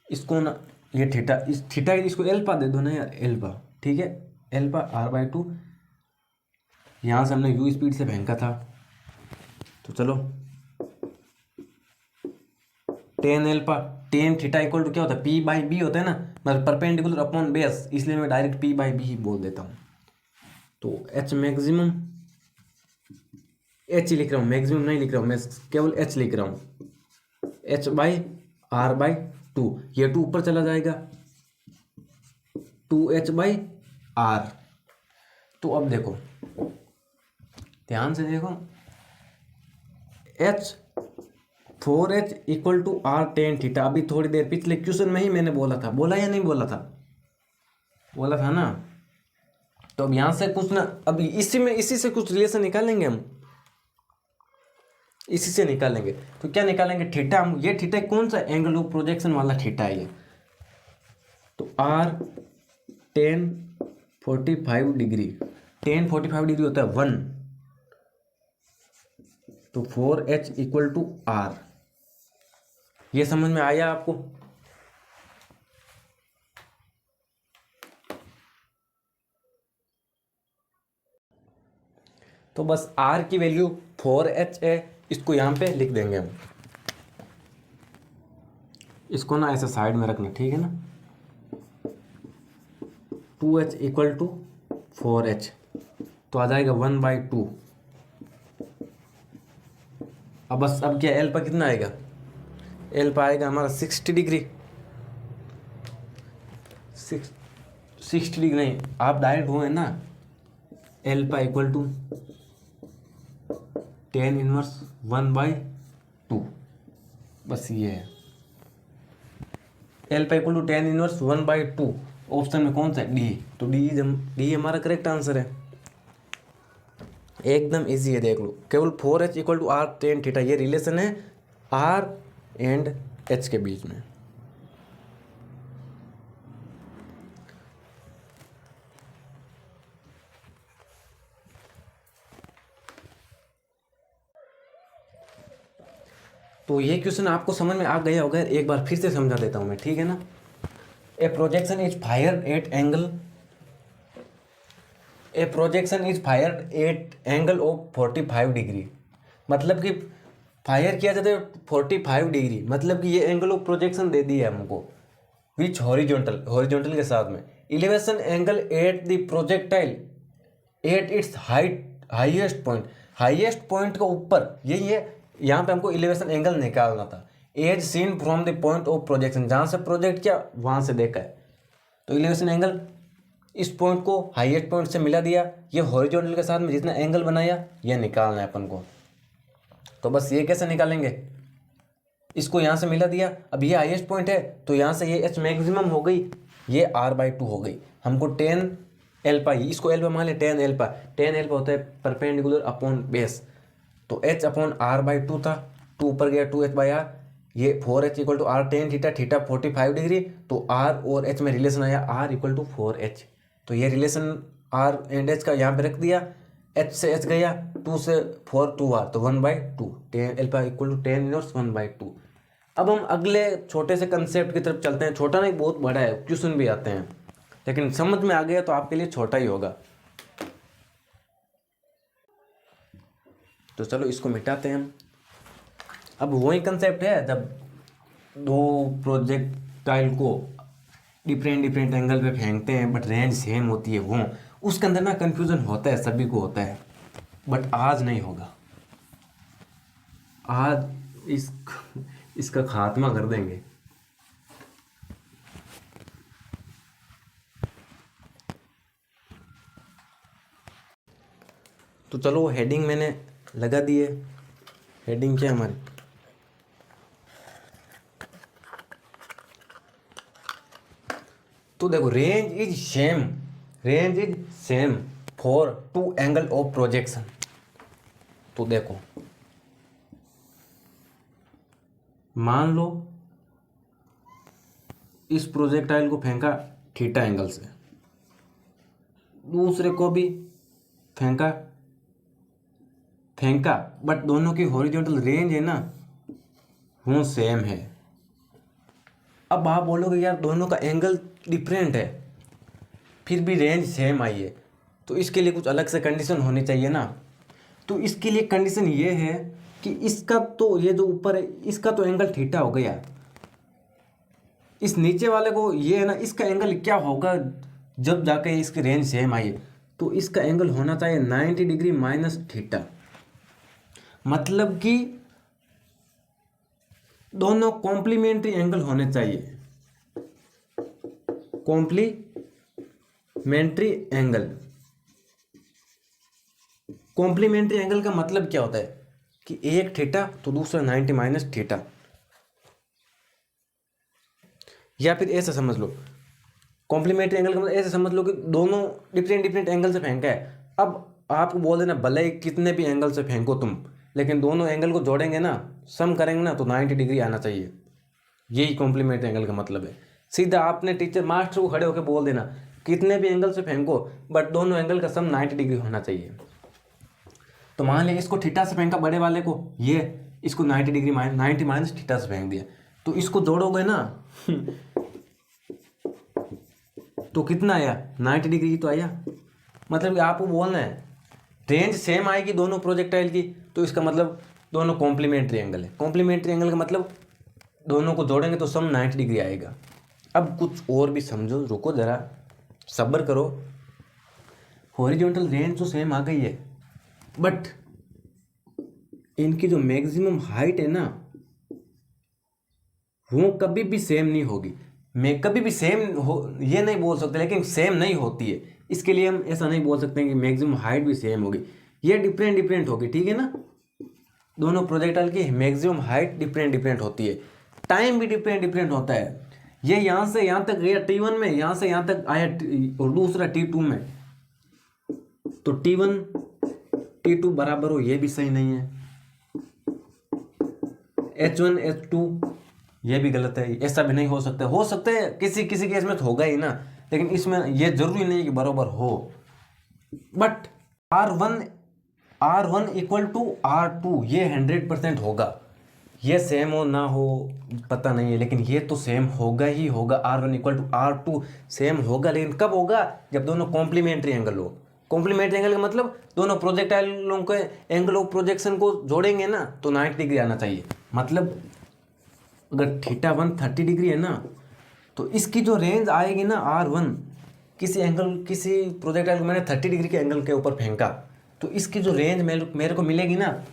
इसको ना, ये थीटा, इस थीटा इसको एल्फा दे दो ना यार, एल्फा, ठीक है। एल्फा r/2, यहाँ से हमने u स्पीड से फेंका था, तो चलो tan alpha, tan theta equal to क्या होता है, p/b होता है ना, मतलब परपेंडिकुलर अपॉन बेस, इसलिए मैं डायरेक्ट p/b ही बोल देता हूँ। तो एच मैक्सिमम, एच लिख रहा हूँ, मैक्सिमम नहीं लिख रहा हूँ मैं, केवल एच लिख रहा हूँ, h/r/2। ये 2 ऊपर चला जाएगा, 2h/r। तो अब देखो, ध्यान से देखो, h 4h equal to R tan theta. अभी थोड़ी देर पिछले क्वेश्चन में ही मैंने बोला था, बोला या नहीं बोला था, बोला था ना। तो अब यहाँ से कुछ ना, अभी इसी से कुछ रिलेशन निकालेंगे हम, इसी से निकालेंगे। तो क्या निकालेंगे, थीटा। हम ये थीटा कौन सा एंगल ऑफ प्रोजेक्शन वाला थीटा है ये, तो R tan 45 degree, tan 45 degree होता है 1, तो 4h इक्वल टू आर। ये समझ में आया आपको? तो बस r की वैल्यू 4h है, इसको यहाँ पे लिख देंगे हम। इसको ना ऐसे साइड में रखना, ठीक है ना। 2h इक्वल टू 4h, तो आ जाएगा 1/2। अब बस अब क्या एल पर कितना आएगा? एल पर आएगा हमारा 60 डिग्री। 60 डिग्री नहीं, आप डायरेक्ट हो है ना, एल पर इक्वल टू 10 इनवर्स 1/2। बस ये है, एल पर इक्वल टू 10 इनवर्स 1/2। ऑप्शन में कौन सा है? डी। तो डी हमारा करेक्ट आंसर है। एकदम इजी है, देख लो। केवल 4h equal to R tan theta, ये रिलेशन है आर एंड एच के बीच में। तो ये क्वेश्चन आपको समझ में आ गया होगा, एक बार फिर से समझा देता हूं मैं, ठीक है ना। A projection is fired at angle of 45 degree. मतलब कि फायर किया जाता है 45 डिग्री, मतलब कि ये एंगल ऑफ प्रोजेक्शन दे दी है हमको, विच हॉरिजॉन्टल के साथ में। Elevation angle at the projectile at its highest point के ऊपर, यही है। यहाँ पे हमको इलिवेशन एंगल निकालना था। As seen from the point of projection, जहाँ से प्रोजेक्ट किया वहाँ से देखा है, तो इलिवेशन एंगल इस पॉइंट को हाईएस्ट पॉइंट से मिला दिया, ये हॉरिजॉन्टल के साथ में जितना एंगल बनाया ये निकालना है अपन को। तो बस ये कैसे निकालेंगे? इसको यहाँ से मिला दिया, अब ये हाईएस्ट पॉइंट है तो यहाँ से ये एच मैक्सिमम हो गई, ये r/2 हो गई। हमको 10 एल्पा, इसको एल्पा मान ले, 10 एल्पा होता है परपेंडिकुलर अपॉन बेस, तो h अपॉन r/2 था, 2 ऊपर गया 2h/r, ये 4h equal to R tan theta, theta 45 degree, तो r और h में रिलेशन आया r इक्वल टू 4h। तो ये रिलेशन r एंड h का यहाँ पे रख दिया, h से h गया, 2 से 4 2r, तो 1/2, 10 एल्फा इक्वल टू 10 इनवर्स 1/2। अब हम अगले छोटे से कंसेप्ट की तरफ चलते हैं। छोटा नहीं, बहुत बड़ा है, क्वेश्चन भी आते हैं, लेकिन समझ में आ गया तो आपके लिए छोटा ही होगा। तो चलो इसको मिटाते हैं हम। अब वही कंसेप्ट है, जब दो प्रोजेक्टाइल को डिफरेंट एंगल पे फेंकते हैं बट रेंज सेम होती है, वो उसके अंदर ना कंफ्यूजन होता है, सभी को होता है, बट आज नहीं होगा। आज इसका खात्मा कर देंगे। तो चलो हेडिंग मैंने लगा दी है। हेडिंग क्या है हमारी? तो देखो, range is same for two angle of projection. तो देखो, मान लो इस प्रोजेक्टाइल को फेंका थीटा एंगल से, दूसरे को भी फेंका, बट दोनों की हॉरिजॉन्टल रेंज है ना वो सेम है। अब आप बोलोगे यार दोनों का एंगल डिफरेंट है फिर भी रेंज सेम आई है, तो इसके लिए कुछ अलग से कंडीशन होनी चाहिए ना। तो इसके लिए कंडीशन ये है कि इसका तो ये जो ऊपर है इसका तो एंगल थीटा हो गया, इस नीचे वाले को ये है ना, इसका एंगल क्या होगा जब जाके इसकी रेंज सेम आई है, तो इसका एंगल होना चाहिए 90 डिग्री माइनस थीटा। मतलब कि दोनों कॉम्प्लीमेंट्री एंगल होने चाहिए। कॉम्प्लीमेंट्री एंगल का मतलब क्या होता है कि एक थीटा तो दूसरा 90 माइनस थीटा। या फिर ऐसा समझ लो, कॉम्प्लीमेंट्री एंगल का मतलब ऐसे समझ लो कि दोनों डिफरेंट एंगल से फेंका है। अब आपको बोल देना भले ही कितने भी एंगल से फेंको तुम, लेकिन दोनों एंगल को जोड़ेंगे ना, सम करेंगे ना, तो 90 डिग्री आना चाहिए। यही कॉम्प्लीमेंट्री एंगल का मतलब है। सीधा आपने टीचर मास्टर को खड़े होकर बोल देना कितने भी एंगल से फेंको बट दोनों एंगल का सम 90 डिग्री होना चाहिए। तो मान लिया इसको थीटा से फेंका बड़े वाले को, ये इसको 90 डिग्री 90 माइनस थीटा से फेंक दिया, तो इसको जोड़ोगे ना तो कितना आया 90 डिग्री तो आया। मतलब कि आपको बोलना है रेंज सेम आएगी दोनों प्रोजेक्टाइल की, तो इसका मतलब दोनों कॉम्प्लीमेंट्री एंगल है। कॉम्प्लीमेंट्री एंगल का मतलब दोनों को जोड़ेंगे तो सम 90 डिग्री आएगा। अब कुछ और भी समझो, रुको ज़रा सब्र करो। हॉरिजॉन्टल रेंज तो सेम आ गई है बट इनकी जो मैक्सिमम हाइट है ना वो कभी भी सेम नहीं होगी। मैं कभी भी सेम हो ये नहीं बोल सकते, लेकिन सेम नहीं होती है। इसके लिए हम ऐसा नहीं बोल सकते कि मैक्सिमम हाइट भी सेम होगी, ये डिफरेंट डिफरेंट होगी, ठीक है ना। दोनों प्रोजेक्टाइल की मैक्सिमम हाइट डिफरेंट डिफरेंट होती है, टाइम भी डिफरेंट डिफरेंट होता है। ये यहाँ से यहाँ तक गया T1 में, यहाँ से यहाँ तक आया और दूसरा T2 में, तो T1 T2 बराबर हो ये भी सही नहीं है। H1 H2 ये भी गलत है, ऐसा भी नहीं हो सकता। हो सकता है किसी किसी केस में तो होगा ही ना, लेकिन इसमें ये जरूरी नहीं कि बराबर हो। But R1 equal to R2 ये 100% होगा। ये सेम हो ना हो पता नहीं है, लेकिन ये तो सेम होगा ही होगा। R1 equal to R2 same होगा, लेकिन कब होगा जब दोनों कॉम्प्लीमेंट्री एंगल हो। कॉम्प्लीमेंट्री एंगल का मतलब दोनों प्रोजेक्टाइलों के एंगल ऑफ प्रोजेक्शन को जोड़ेंगे ना तो 90 डिग्री आना चाहिए। मतलब अगर θ1 30 डिग्री है ना तो इसकी जो रेंज आएगी ना R1, किसी एंगल किसी प्रोजेक्टाइल को मैंने 30 डिग्री के एंगल के ऊपर फेंका तो इसकी जो रेंज मेरे को मिलेगी ना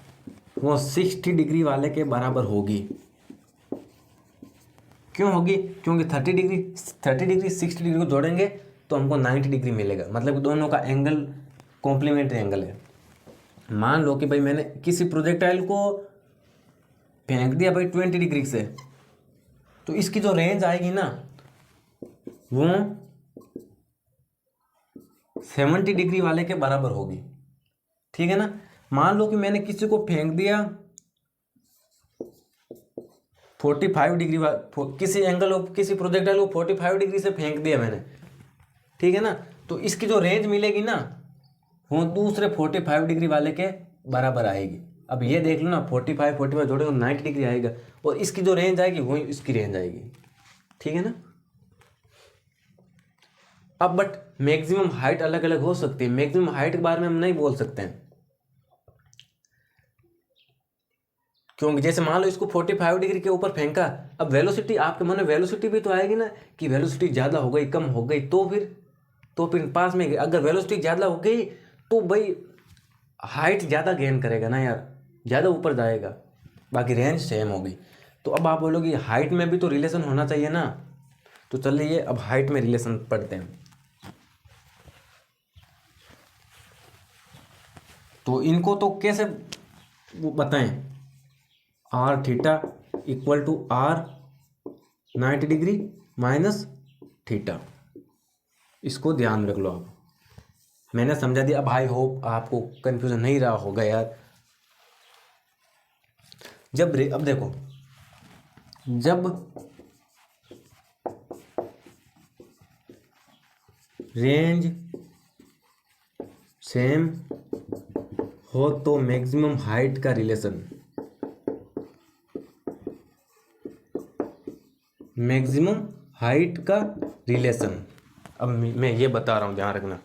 वो 60 डिग्री वाले के बराबर होगी। क्यों होगी? क्योंकि 30 डिग्री 60 डिग्री को जोड़ेंगे तो हमको 90 डिग्री मिलेगा। मतलब दोनों का एंगल कॉम्प्लीमेंट्री एंगल है। मान लो कि भाई मैंने किसी प्रोजेक्टाइल को फेंक दिया भाई 20 डिग्री से, तो इसकी जो रेंज आएगी ना वो 70 डिग्री वाले के बराबर होगी, ठीक है ना। मान लो कि मैंने किसी को फेंक दिया 45 डिग्री किसी एंगल ऑफ किसी प्रोजेक्टाइल को 45 डिग्री से फेंक दिया मैंने, ठीक है ना। तो इसकी जो रेंज मिलेगी ना वो दूसरे 45 डिग्री वाले के बराबर आएगी। अब ये देख लो ना 45 जोड़े तो 90 डिग्री आएगा, और इसकी जो रेंज आएगी वही इसकी रेंज आएगी, ठीक है ना। अब बट मैक्सिमम हाइट अलग अलग हो सकती है। मैक्सिमम हाइट के बारे में हम नहीं बोल सकते हैं, क्योंकि जैसे मान लो इसको 45 डिग्री के ऊपर फेंका, अब वेलोसिटी आपके मन में वेलोसिटी भी तो आएगी ना कि वेलोसिटी ज़्यादा हो गई कम हो गई, तो फिर पास में अगर वेलोसिटी ज़्यादा हो गई तो भाई हाइट ज़्यादा गेन करेगा ना यार, ज़्यादा ऊपर जाएगा, बाकी रेंज सेम होगी। तो अब आप बोलोगे हाइट में भी तो रिलेशन होना चाहिए ना, तो चलिए अब हाइट में रिलेशन पढ़ते हैं। तो इनको तो कैसे बताएं, R theta equal to R 90 degree minus theta, इसको ध्यान रख लो आप। मैंने समझा दिया, अब आई होप आपको कंफ्यूजन नहीं रहा होगा यार। अब देखो, जब रेंज सेम हो तो मैक्सिमम हाइट का रिलेशन, मैक्सिमम हाइट का रिलेशन, अब मैं ये बता रहा हूं, ध्यान रखना।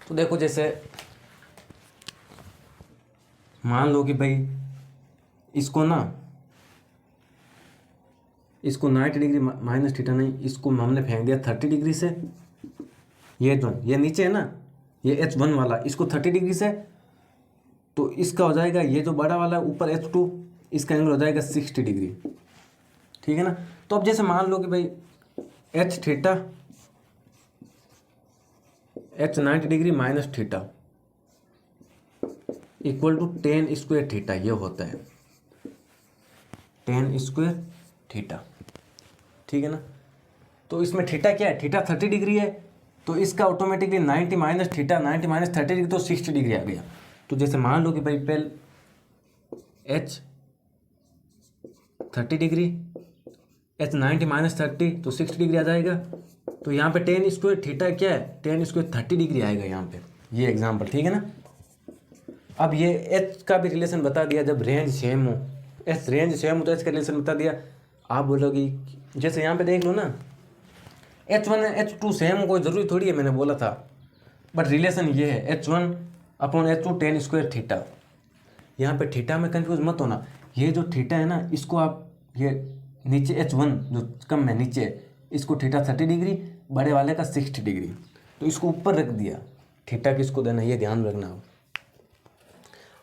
तो देखो जैसे मान लो कि भाई इसको 90 डिग्री माइनस थीटा नहीं, इसको हमने फेंक दिया 30 डिग्री से। ये नीचे है ना, ये H1 वाला, इसको 30 डिग्री से, तो इसका हो जाएगा ये जो बड़ा वाला ऊपर H2, इसका एंगल हो जाएगा 60 डिग्री, ठीक है ना। तो अब जैसे मान लो कि भाई H theta H 90 degree minus theta equal to 10 square theta, ये होता है 10 स्क्वायर थीटा, ठीक है ना। तो इसमें थीटा क्या है, थीटा 30 डिग्री है, तो इसका automatically 90 minus theta, 90 minus 30 degree तो 60 डिग्री आ गया। तो जैसे मान लो कि भाई पहले H 30 डिग्री एच 90 माइनस 30 तो 60 डिग्री आ जाएगा। तो यहाँ पे टेन स्क्वायर थीटा क्या है, टेन स्क्वायर 30 डिग्री आएगा यहाँ पे, ये एग्जाम्पल, ठीक है ना। अब ये एच का भी रिलेशन बता दिया, जब रेंज सेम हो, एच रेंज सेम हो तो एच का रिलेशन बता दिया। आप बोलोगी जैसे यहाँ पे देख लो ना, H1 H2 सेम हो, कोई ज़रूरी थोड़ी है, मैंने बोला था, बट रिलेशन ये है H1 upon H2 ten square theta. यहाँ पे थीटा में कंफ्यूज मत होना, ये जो थीटा है ना इसको आप ये नीचे H1 जो कम है नीचे, इसको थीटा 30 डिग्री, बड़े वाले का 60 डिग्री, तो इसको ऊपर रख दिया। थीटा किसको देना ये ध्यान रखना हो।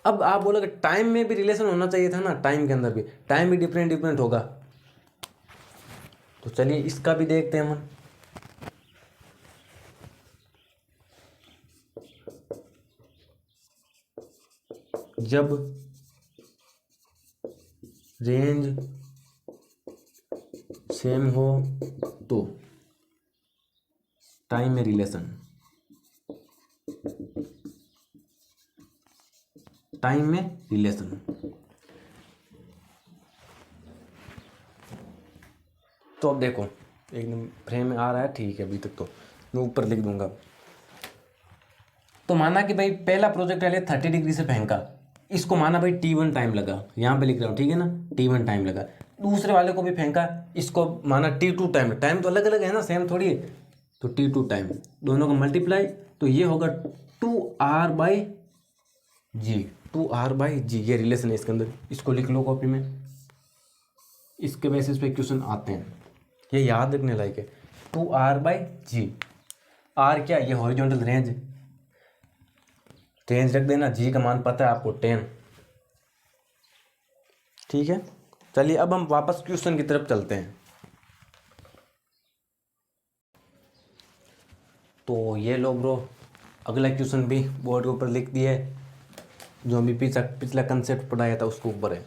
अब आप बोलोगे टाइम में भी रिलेशन होना चाहिए था ना, टाइम के अंदर भी टाइम भी डिफरेंट होगा। तो चलिए इसका भी देखते हैं हम। जब रेंज सेम हो तो टाइम में रिलेशन, टाइम में रिलेशन। तो अब देखो एकदम फ्रेम में आ रहा है, ठीक है, अभी तक तो मैं ऊपर लिख दूंगा। तो माना कि भाई पहला प्रोजेक्ट पहले 30 डिग्री से फेंका, इसको माना भाई T1 टाइम लगा, यहाँ पे लिख रहा हूँ, ठीक है ना, T1 टाइम लगा। दूसरे वाले को भी फेंका, इसको माना T2 टाइम, टाइम तो अलग अलग है ना, सेम थोड़ी है, तो T2 टाइम, दोनों का मल्टीप्लाई, तो ये होगा 2R/G, 2R/G, ये रिलेशन है इसके अंदर, इसको लिख लो कॉपी में, इसके बेसिस पे क्वेश्चन आते हैं, ये याद रखने लायक है। 2R/G, R क्या, ये हॉरिजॉन्टल रेंज, रेंज रख देना, जी का मान पता है आपको 10, ठीक है। चलिए अब हम वापस क्वेश्चन की तरफ चलते हैं। तो ये लो ब्रो, अगला क्वेश्चन भी बोर्ड के ऊपर लिख दिया है, जो अभी पिछला कंसेप्ट पढ़ाया था उसके ऊपर है।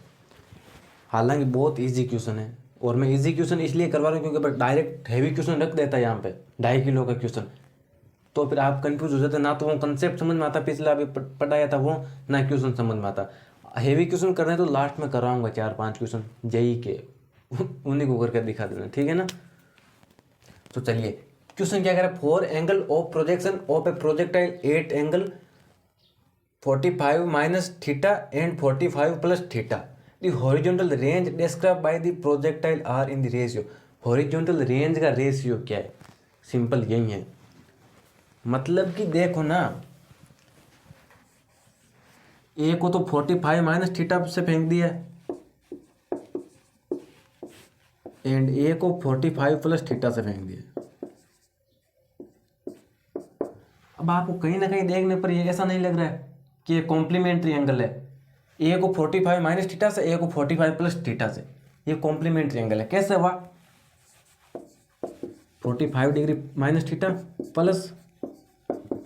हालांकि बहुत इजी क्वेश्चन है, और मैं इजी क्वेश्चन इसलिए करवा रहा हूँ क्योंकि डायरेक्ट हैवी क्वेश्चन रख देता है यहाँ पे 2.5 किलो का क्वेश्चन, तो फिर आप कंफ्यूज हो जाते, ना तो वो कंसेप्ट समझ में आता पिछला अभी पढ़ाया था वो, ना क्वेश्चन समझ में आता। हेवी क्वेश्चन करने तो लास्ट में कराऊंगा 4-5 क्वेश्चन जेई के, उन्हीं को करके दिखा देना, ठीक है ना। तो चलिए क्वेश्चन क्या कह रहा है, 4 angle of projection of a projectile 8 angle 45 minus theta and 45 plus theta, the horizontal range describe by the projectile are in the ratio. Horizontal range का रेशियो क्या है, सिंपल यही है, मतलब कि देखो ना, ए को तो 45 माइनस थीटा से फेंक दिया एंड ए को 45 प्लस थीटा से फेंक दिया। अब आपको कहीं ना कहीं देखने पर ये ऐसा नहीं लग रहा है कि ये कॉम्प्लीमेंट्री एंगल है, ए को 45 माइनस थीटा से, ए को 45 प्लस थीटा से, ये कॉम्प्लीमेंट्री एंगल है। कैसे हुआ, 45 degree minus theta plus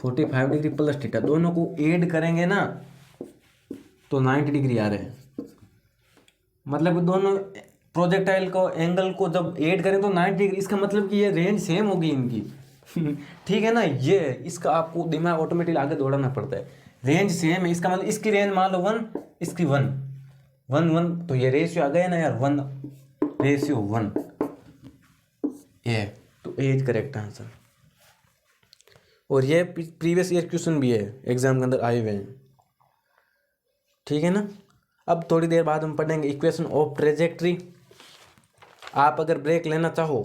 45 degree plus theta, दोनों को ऐड करेंगे ना तो 90 डिग्री आ रहे हैं, मतलब दोनों प्रोजेक्टाइल को एंगल को जब ऐड करें तो 90 डिग्री, इसका मतलब कि ये रेंज सेम होगी इनकी। ठीक है ना, ये इसका आपको दिमाग ऑटोमेटिक आगे दौड़ाना पड़ता है, रेंज सेम है, इसका मतलब इसकी रेंज मान लो 1, इसकी 1 1 1, तो ये रेशियो आ गया ना यार, 1:1, ये तो एज करेक्ट आंसर। और ये प्रीवियस ईयर क्वेश्चन भी है, एग्जाम के अंदर आए हुए हैं, ठीक है ना। अब थोड़ी देर बाद हम पढ़ेंगे इक्वेशन ऑफ ट्रेजेक्ट्री। आप अगर ब्रेक लेना चाहो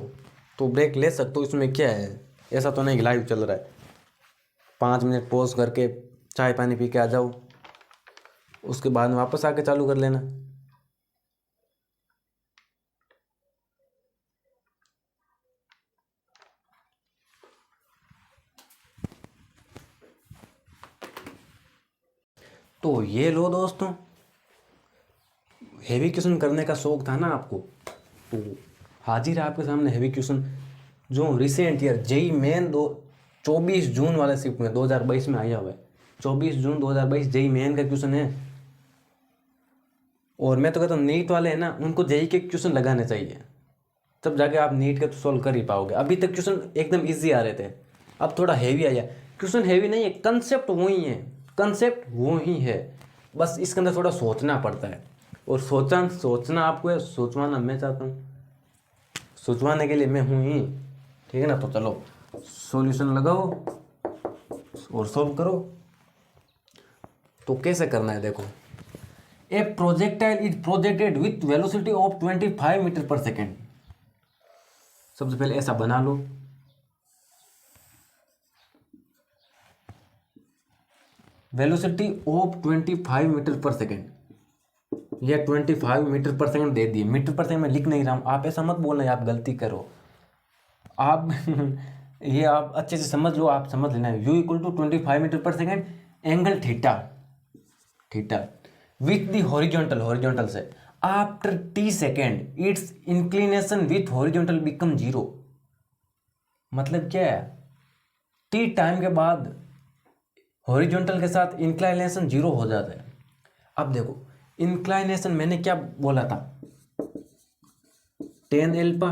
तो ब्रेक ले सकते हो, इसमें क्या है, ऐसा तो नहीं लाइव चल रहा है, 5 मिनट पॉज करके चाय पानी पी के आ जाओ, उसके बाद में वापस आके चालू कर लेना। तो ये लो दोस्तों, हेवी क्वेश्चन करने का शौक था ना आपको, तो हाजिर है आपके सामने हेवी क्वेश्चन जो रिसेंट ईयर जेई मेन 24 जून वाले शिफ्ट में 2022 में आया हुआ है, 24 जून 2022 जेई मेन का क्वेश्चन है। और मैं तो कहता हूँ नीट वाले हैं ना, उनको जेई के क्वेश्चन लगाने चाहिए, तब जाके आप नीट के तो सॉल्व कर ही पाओगे। अभी तक क्वेश्चन एकदम ईजी आ रहे थे, अब थोड़ा हैवी आया। क्वेश्चन हैवी नहीं है, कंसेप्ट वही है, कंसेप्ट वो ही है, बस इसके अंदर थोड़ा सोचना पड़ता है, और सोचना आपको है, सोचवाना मैं चाहता हूँ, सोचवाने के लिए मैं हूँ ही, ठीक है ना। तो चलो सॉल्यूशन लगाओ और सॉल्व करो। तो कैसे करना है देखो, a projectile is projected with velocity of 25 metre per second. सबसे पहले ऐसा बना लो, velocity of 25 metre per second, या 25 मीटर पर सेकेंड दे दिए। मीटर पर सेकेंड में लिख नहीं रहा हूँ, आप ऐसा मत बोलना आप गलती करो आप ये आप अच्छे से समझ लो, आप समझ लेना। u equal to 25 metre per second, angle theta, theta with the horizontal, horizontal से after t second its inclination with horizontal become zero. मतलब क्या है, t टाइम के बाद हॉरिजॉन्टल के साथ इंक्लाइनेशन जीरो हो जाता है। अब देखो इंक्लाइनेशन मैंने क्या बोला था, tan alpha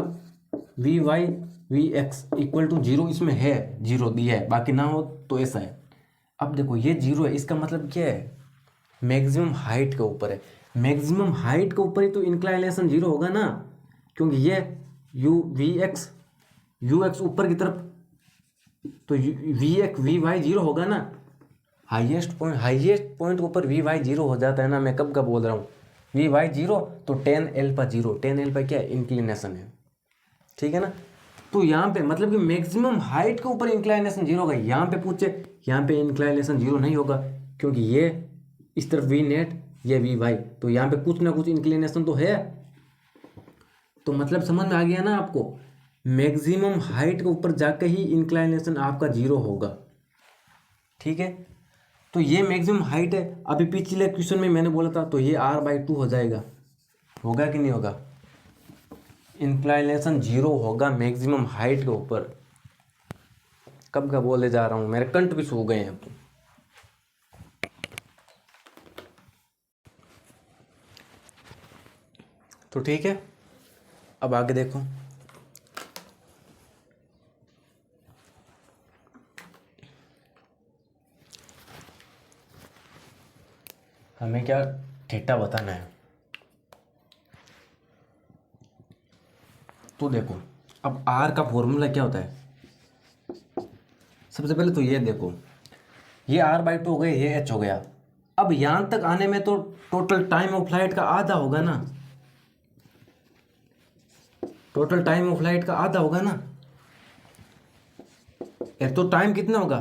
v y v x equal to zero, इसमें है जीरो दिया है, बाकी ना हो तो ऐसा है। अब देखो ये जीरो है, इसका मतलब क्या है, मैक्सिमम हाइट के ऊपर है। मैक्सिमम हाइट के ऊपर ही तो इंक्लाइनेशन जीरो होगा ना, क्योंकि ये यू एक्स ऊपर की तरफ, तो v x v y zero होगा ना। हाईएस्ट पॉइंट के ऊपर वी वाई जीरो हो जाता है ना, मैं कब कब बोल रहा हूँ वी वाई जीरो, तो tan alpha zero, tan alpha क्या है, इंक्लिनेशन है, ठीक है ना। तो यहाँ पे मतलब कि मैक्सिमम हाइट के ऊपर इंक्लाइनेशन जीरो होगा। यहाँ पे पूछे, यहाँ पे इंक्लाइनेशन जीरो नहीं होगा, क्योंकि ये इस तरफ वी नेट, ये वी वाई, तो यहाँ पे कुछ ना कुछ इंक्लिनेशन तो है। तो मतलब समझ में आ गया ना आपको, मैक्सिमम हाइट के ऊपर जाकर ही इंक्लाइनेशन आपका जीरो होगा, ठीक है। तो ये मैक्सिमम हाइट है। अभी पिछले क्वेश्चन में मैंने बोला था, तो ये r/2 हो जाएगा, होगा कि नहीं होगा, इंक्लाइनेशन जीरो होगा मैक्सिमम हाइट के ऊपर। कब का बोले जा रहा हूँ, मेरे कंठ भी सो गए हैं अब तो ठीक है। अब आगे देखो, हमें क्या थीटा बताना है। तो देखो अब आर का फॉर्मूला क्या होता है, सबसे पहले तो ये देखो, ये r/2 हो गया, ये h हो गया। अब यहाँ तक आने में तो टोटल टाइम ऑफ फ्लाइट का आधा होगा ना, टोटल टाइम ऑफ फ्लाइट का आधा होगा ना। तो टाइम कितना होगा,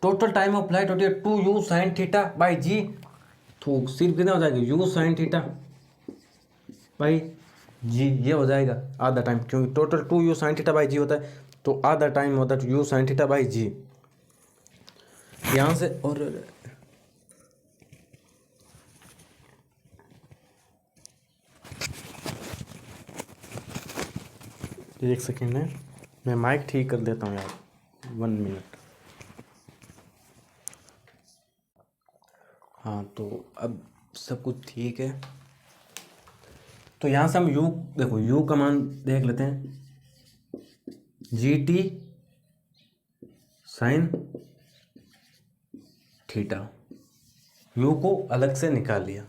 टोटल टाइम ऑफ फ्लाइट होती है 2u sin theta by G, तो सिर्फ कितना हो जाएगा, u sin theta by G, ये हो जाएगा आधा टाइम, क्योंकि total 2u sin theta by G होता है, तो आधा टाइम होता है u sin theta by G. यहाँ से और एक सेकेंड है, मैं माइक ठीक कर देता हूँ यार, 1 मिनट। हाँ तो अब सब कुछ ठीक है। तो यहाँ से हम u देखो, u का मान देख लेते हैं, GT साइन थीटा, u को अलग से निकाल लिया।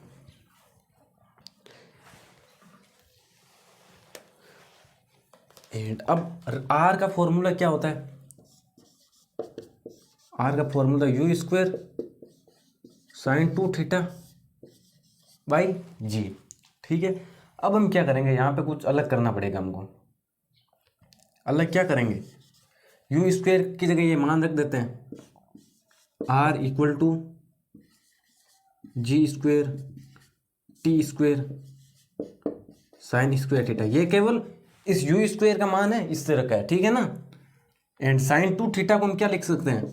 एंड अब r का फॉर्मूला क्या होता है, r का formula u² sine 2 theta by G, ठीक है। अब हम क्या करेंगे, यहाँ पे कुछ अलग करना पड़ेगा हमको। अलग क्या करेंगे, u² की जगह ये मान रख देते हैं, r equal to g² t² sine theta. ये केवल इस u² का मान है, इससे रखा है, ठीक है ना। एंड साइन 2 थीटा को हम क्या लिख सकते हैं,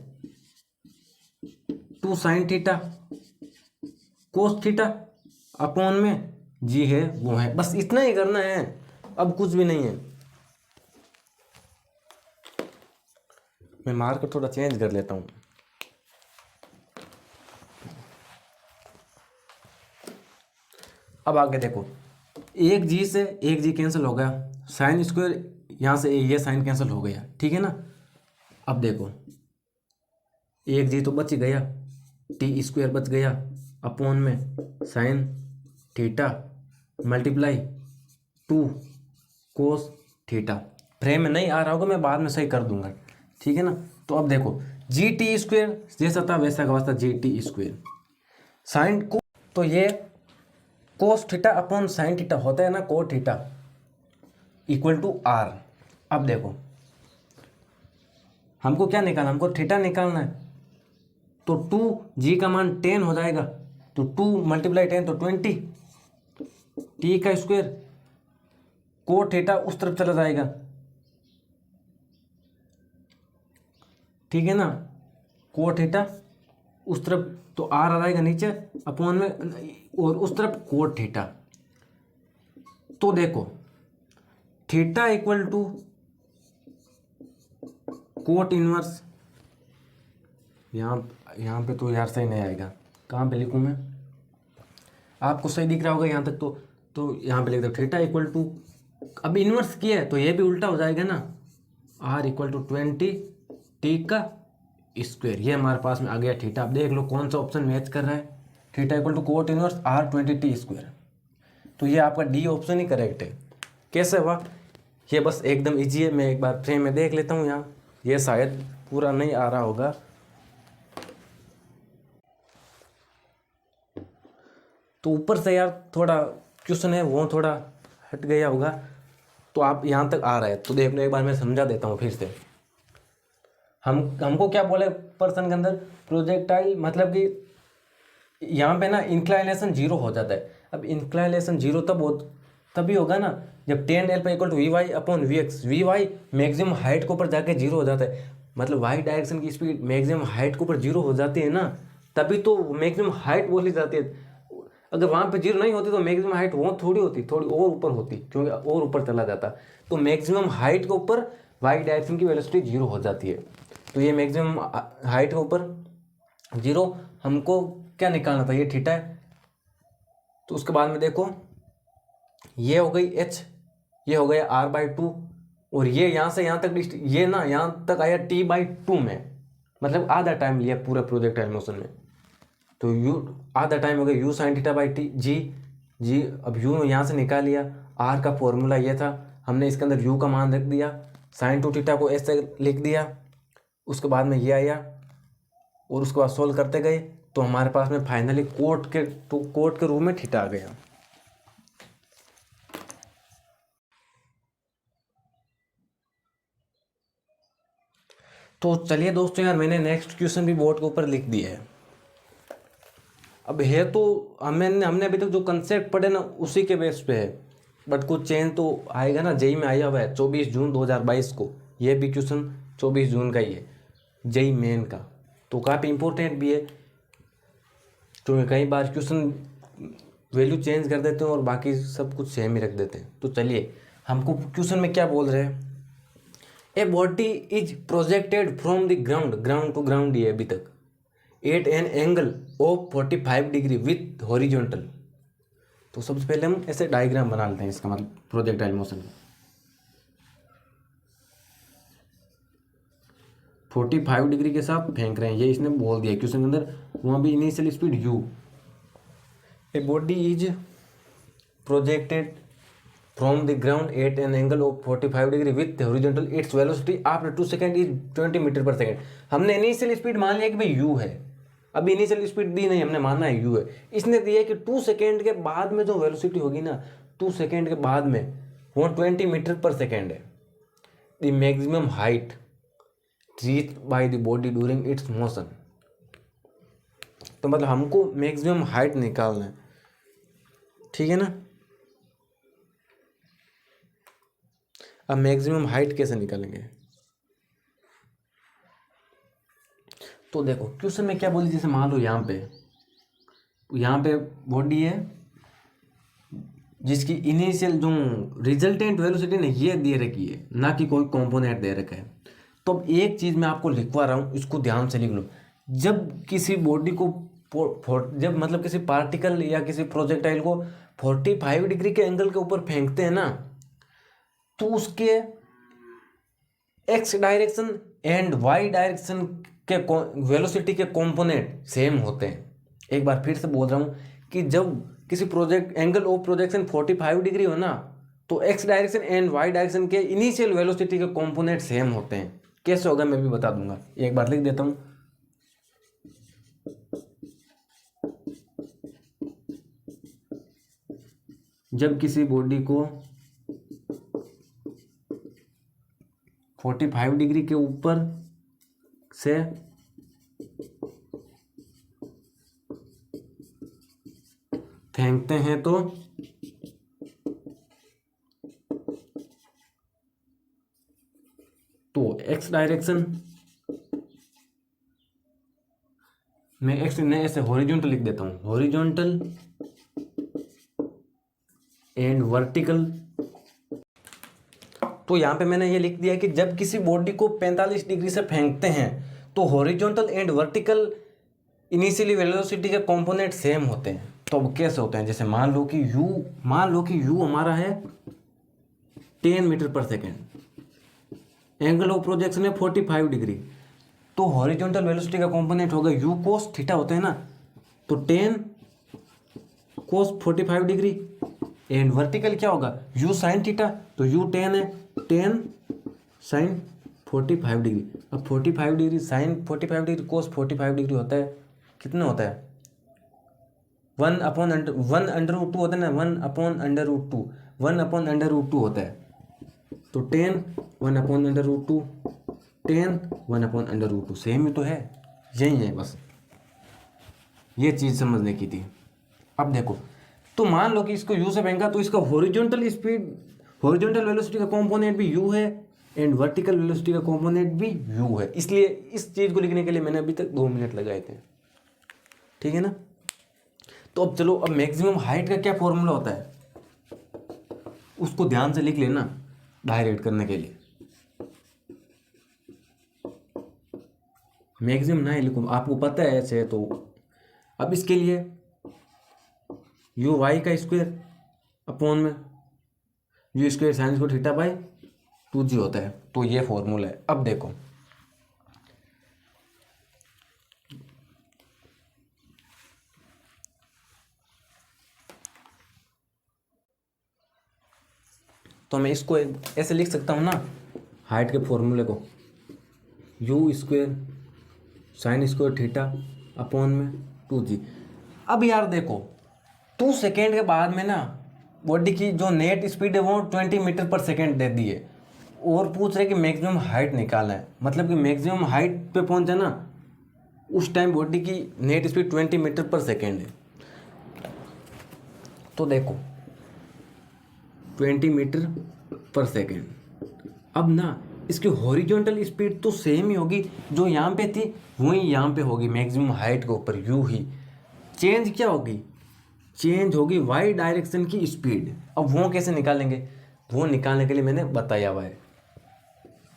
2 sine theta cos theta upon में जी है वो है, बस इतना ही करना है, अब कुछ भी नहीं है। मैं मार्कर थोड़ा चेंज कर लेता हूँ। अब आगे देखो, एक जी से एक जी कैंसिल हो गया, sin², यहाँ से ये साइन कैंसिल हो गया, ठीक है ना। अब देखो एक जी तो बच ही गया, t² बच गया, अपॉन में sine theta multiply 2 cos theta. Frame में नहीं आ रहा होगा, मैं बाद में सही कर दूंगा, ठीक है ना। तो अब देखो जी टी स्क्वेयर जैसा था वैसा का वास्ता जी टी स्क्वेयर साइन को, तो ये cos theta upon sine theta होता है ना, को थीटा इक्वल टू आर। अब देखो हमको क्या निकालना, हमको थीटा निकालना है, तो 2 जी का मान 10 हो जाएगा, तो 2 × 10 तो 20, टी का स्क्वायर, को थीटा उस तरफ चला जाएगा, ठीक है ना, को थीटा उस तरफ, तो आर आ जाएगा नीचे अपॉन में, और उस तरफ को थीटा। तो देखो theta equal to cot inverse, यहाँ पे तो यार सही नहीं आएगा, कहाँ पे लिखूँ मैं, आपको सही दिख रहा होगा यहाँ तक, तो यहाँ पे लिख दो थीटा इक्वल टू, अब इन्वर्स किया है तो ये भी उल्टा हो जाएगा ना, आर इक्वल टू 20 टी का स्क्वायर, ये हमारे पास में आ गया थीटा। आप देख लो कौन सा ऑप्शन मैच कर रहा है, theta equal to cot inverse r 20 t square, तो ये आपका डी ऑप्शन ही करेक्ट है। कैसे हुआ, ये बस एकदम इजी है, मैं एक बार फ्रेम में देख लेता हूँ यहाँ, ये शायद पूरा नहीं आ रहा होगा, तो ऊपर से यार थोड़ा क्वेश्चन है वो थोड़ा हट गया होगा, तो आप यहाँ तक आ रहा है तो देख लो, एक बार मैं समझा देता हूँ फिर से। हमको क्या बोले पर्सन के अंदर, प्रोजेक्टाइल मतलब कि यहाँ पे ना इंक्लाइनेशन 0 हो जाता है। अब इंक्लाइनेशन 0 तभी होगा ना जब tan alpha equal to v y upon v x, v y maximum height के ऊपर जाके 0 हो जाता है, मतलब वाई डायरेक्शन की स्पीड मैक्सिमम हाइट के ऊपर 0 हो जाती है ना, तभी तो मैक्सिमम हाइट बोली जाती है। अगर वहाँ पे 0 नहीं होती तो मैक्सिमम हाइट वो थोड़ी होती, थोड़ी और ऊपर होती, क्योंकि और ऊपर चला जाता, तो मैक्सिमम हाइट के ऊपर वाई डायरेक्शन की वेलोसिटी 0 हो जाती है। तो ये मैक्सिमम हाइट के ऊपर 0, हमको क्या निकालना था, ये थीटा है, तो उसके बाद में देखो ये हो गई h, ये हो गया r/2, और ये यहाँ से यहाँ तक ये ना यहाँ तक आया t/2 में, मतलब आधा टाइम लिया पूरा प्रोजेक्टाइल मोशन में, तो u आधा टाइम हो गया u sin θ/t जी। अब u यहाँ से निकाल लिया, r का फॉर्मूला ये था, हमने इसके अंदर u का मान रख दिया, sin 2θ को ऐसे लिख दिया, उसके बाद में ये आया, और उसके बाद सोल्व करते गए, तो हमारे पास में फाइनली कोट के रूप में थीटा आ गया। तो चलिए दोस्तों यार, मैंने नेक्स्ट क्वेश्चन भी बोर्ड के ऊपर लिख दिया है। अब है तो हमने अभी तक जो कंसेप्ट पढ़े ना उसी के बेस पे है, बट कुछ चेंज तो आएगा ना। जेई में आया हुआ है 24 जून 2022 को, ये भी क्वेश्चन 24 जून का ही है, जेई मेन का, तो काफ़ी इंपॉर्टेंट भी है, क्योंकि कई बार क्वेश्चन वैल्यू चेंज कर देते हैं और बाकी सब कुछ सेम ही रख देते हैं। तो चलिए, हमको क्वेश्चन में क्या बोल रहे हैं, a body is projected from the ground to ground ये अभी तक at an angle of 45 degree with horizontal. तो सबसे पहले हम ऐसे डायग्राम बना लेते हैं इसका, मतलब प्रोजेक्टाइल मोशन 45 डिग्री के साथ फेंक रहे हैं, ये इसने बोल दिया क्वेश्चन के अंदर, वहाँ भी initial speed u। A body is projected from the ground at an angle of 45 degree with horizontal, its velocity after 2 second is 20 metre per second. हमने इनिशियल स्पीड मान लिया कि भाई u है, अभी इनिशियल स्पीड दी नहीं, हमने माना है u है। इसने दिया कि 2 सेकेंड के बाद में जो वेलोसिटी होगी ना, 2 सेकेंड के बाद में वो 20 मीटर पर सेकेंड है। The maximum height reached by the body during its motion, तो मतलब हमको मैक्सिमम हाइट निकालना है, ठीक है ना। अब मैक्सिमम हाइट कैसे निकालेंगे, तो देखो क्वेश्चन में क्या बोली, जैसे मान लो यहाँ पे बॉडी है जिसकी इनिशियल जो रिजल्टेंट वेलोसिटी ने ये दे रखी है, ना कि कोई कंपोनेंट दे रखा है। तो अब एक चीज़ मैं आपको लिखवा रहा हूँ, इसको ध्यान से लिख लो। जब किसी बॉडी को जब मतलब किसी पार्टिकल या किसी प्रोजेक्टाइल को 45 डिग्री के एंगल के ऊपर फेंकते हैं ना, तो उसके x direction and y direction के वेलोसिटी के कंपोनेंट सेम होते हैं। एक बार फिर से बोल रहा हूँ कि जब किसी एंगल ऑफ प्रोजेक्शन 45 डिग्री हो ना, तो x direction and y direction के इनिशियल वेलोसिटी के कंपोनेंट सेम होते हैं। कैसे होगा मैं भी बता दूंगा, एक बार लिख देता हूँ। जब किसी बॉडी को 45 डिग्री के ऊपर से फेंकते हैं तो एक्स डायरेक्शन में एक्स ने ऐसे हॉरिजॉन्टल लिख देता हूँ, हॉरिजॉन्टल एंड वर्टिकल। तो यहाँ पे मैंने ये लिख दिया कि जब किसी बॉडी को 45 डिग्री से फेंकते हैं तो horizontal and vertical initially velocity के कंपोनेंट सेम होते हैं। तो अब कैसे होते हैं, जैसे मान लो कि u हमारा है 10 metre per second, angle of projection है 45 डिग्री, तो हॉरिजॉन्टल वेलोसिटी का कंपोनेंट होगा u cos थीटा होता है ना, तो 10 cos 45 डिग्री एंड वर्टिकल क्या होगा u sin थीटा, तो u 10 है 10 sin 45 डिग्री। अब 45 degree sin 45 degree cos 45 degree होता है, कितना होता है 1 अंडर रूट 2 होता है ना, 1 अपॉन अंडर रूट 2 होता है। तो 10 1 upon under root 2 10 1 upon under root 2 same ही तो है, यही है, बस ये चीज़ समझने की थी। अब देखो, तो मान लो कि इसको u से फेंका तो इसका हॉरिजॉन्टल वेलोसिटी का कंपोनेंट भी u है एंड वर्टिकल वेलोसिटी का कंपोनेंट भी u है, इसलिए इस चीज़ को लिखने के लिए मैंने अभी तक 2 मिनट लगाए थे, ठीक है ना। तो अब चलो, अब मैक्सिमम हाइट का क्या फॉर्मूला होता है उसको ध्यान से लिख लेना डायरेक्ट करने के लिए। मैक्सिमम ना ही लिखो, आपको पता है ऐसे, तो अब इसके लिए यू वाई का स्क्वायर अपॉन में you square sine square theta by 2g होता है, तो ये फॉर्मूला है। अब देखो, तो मैं इसको ऐसे लिख सकता हूँ ना, हाइट के फॉर्मूले को, you square sine square theta upon में 2g। अब यार देखो, 2 सेकेंड के बाद में ना बॉडी की जो नेट स्पीड है वो 20 मीटर पर सेकेंड दे दी है, और पूछ रहे कि मैक्सिमम हाइट निकालना है, मतलब कि मैक्सिमम हाइट पे पहुंचा ना उस टाइम बॉडी की net speed 20 metre per second है। तो देखो 20 मीटर पर सेकेंड, अब ना इसकी हॉरिजॉन्टल स्पीड तो सेम ही होगी, जो यहाँ पे थी वही यहाँ पे होगी, मैक्सिमम हाइट के ऊपर यू ही। चेंज क्या होगी, चेंज होगी वाई डायरेक्शन की स्पीड। अब वो कैसे निकालेंगे, वो निकालने के लिए मैंने बताया हुआ है।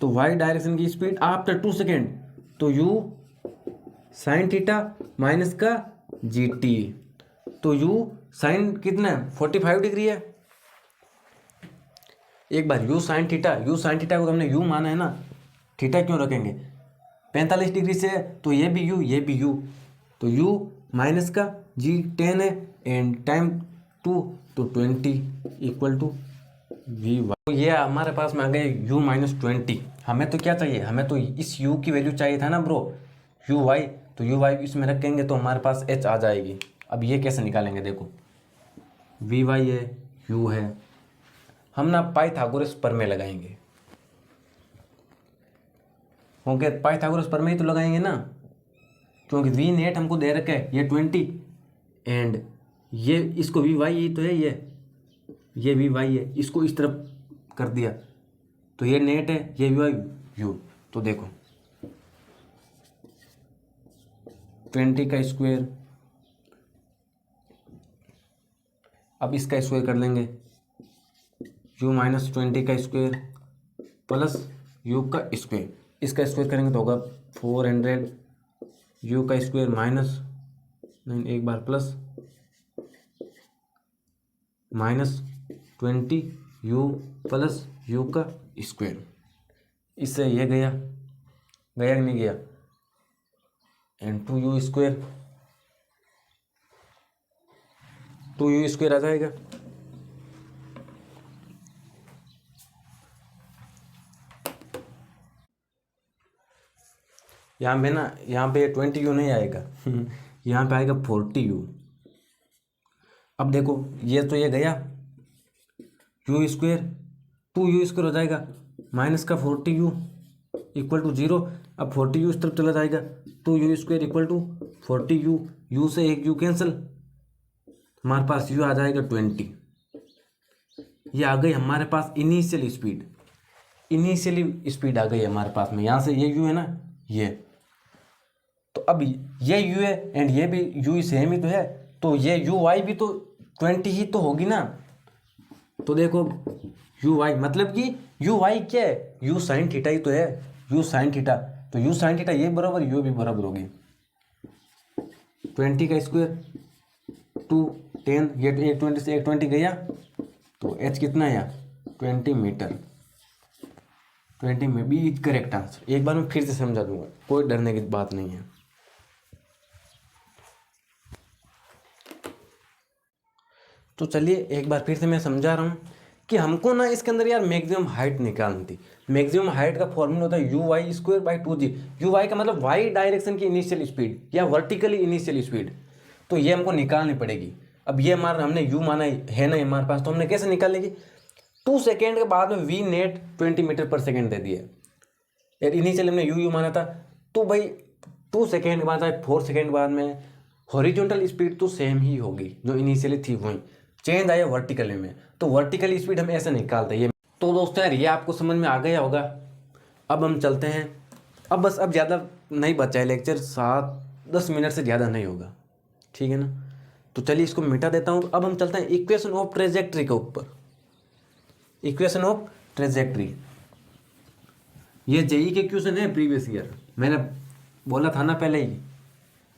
तो वाई डायरेक्शन की स्पीड आफ्टर 2 सेकेंड, तो यू साइन थीटा माइनस का जी टी, तो यू साइन कितना है 45 डिग्री है। एक बार यू साइन थीटा को तो हमने यू माना है ना, थीटा क्यों रखेंगे 45 डिग्री से, तो ये भी यू, तो यू माइनस का जी 10 है एंड टाइम 2, तो 20 इक्वल टू वी वाई। तो ये हमारे पास में आ गए u माइनस 20। हमें तो क्या चाहिए, हमें तो इस u की वैल्यू चाहिए था ना ब्रो, यू वाई, तो यू वाई इसमें रखेंगे तो हमारे पास h आ जाएगी। अब ये कैसे निकालेंगे, देखो वी वाई है, u है, हम ना पाइथागोरस प्रमेय लगाएंगे, ओके पाइथागोरस प्रमेय तो लगाएंगे ना, क्योंकि वी नेट हमको दे रखा है ये 20 एंड ये इसको वी वाई तो है, ये वी वाई है, इसको इस तरफ कर दिया तो ये नेट है, ये वी वाई यू। तो देखो 20 का स्क्वायर, अब इसका स्क्वायर कर लेंगे, यू माइनस 20 का स्क्वायर प्लस यू का स्क्वायर, इसका स्क्वायर करेंगे तो होगा 400, यू का स्क्वायर माइनस 9 एक बार plus minus 20 U plus U का स्क्वायर, इससे ये गया कि नहीं गया, and 2u square, 2u square आ जाएगा। यहाँ पे ना, यहाँ पे 20u नहीं आएगा यहाँ पे आएगा 40u। अब देखो ये तो ये गया यू स्क्वेयर, 2u² हो जाएगा, माइनस का 40u इक्वल टू 0। अब 40u इस तरफ चला जाएगा, 2u² equal to 40u, u से एक u कैंसिल, हमारे पास u आ जाएगा 20। ये आ गई हमारे पास इनिशियल स्पीड, इनिशियली स्पीड आ गई हमारे पास में। यहाँ से ये u है ना, ये तो अब ये u है एंड ये भी u सेम ही तो है, तो ये uy भी तो 20 ही तो होगी ना। तो देखो uy मतलब कि uy क्या है, u sin थीटा ही तो है, u sin थीटा, तो u sin थीटा ये बराबर u भी बराबर होगी 20 का स्क्वायर 2 10, ये 120 से 120 गया तो h कितना है 20 मीटर, 20 में भी करेक्ट आंसर। एक बार मैं फिर से समझा दूंगा, कोई डरने की बात नहीं है। तो चलिए एक बार फिर से मैं समझा रहा हूँ कि हमको ना इसके अंदर यार मैक्सिमम हाइट निकालनी थी। मैक्सिमम हाइट का फॉर्मूला होता है uy² / 2g। uy का मतलब y डायरेक्शन की इनिशियल स्पीड या वर्टिकली इनिशियल स्पीड, तो ये हमको निकालनी पड़ेगी। अब ये हमारा हमने u माना है ना हमारे पास, तो हमने कैसे निकालेंगे, 2 सेकेंड के बाद में v net 20 metre per second दे दिया यार, इनिशियल हमने u माना था, तो भाई 2 सेकेंड के बाद 4 सेकेंड के बाद में हॉरिजॉन्टल स्पीड तो सेम ही होगी जो इनिशियली थी, वही चेंज आया वर्टिकली में, तो वर्टिकली स्पीड हम ऐसे निकालते हैं। ये तो दोस्तों यार ये आपको समझ में आ गया होगा। अब हम चलते हैं, अब बस अब ज़्यादा नहीं बचा है लेक्चर, 7-10 मिनट से ज़्यादा नहीं होगा, ठीक है ना। तो चलिए इसको मिटा देता हूँ। अब हम चलते हैं इक्वेशन ऑफ ट्रेजेक्ट्री के ऊपर। इक्वेशन ऑफ ट्रेजेक्ट्री ये जेई के क्वेश्चन है प्रीवियस ईयर, मैंने बोला था ना पहले ही।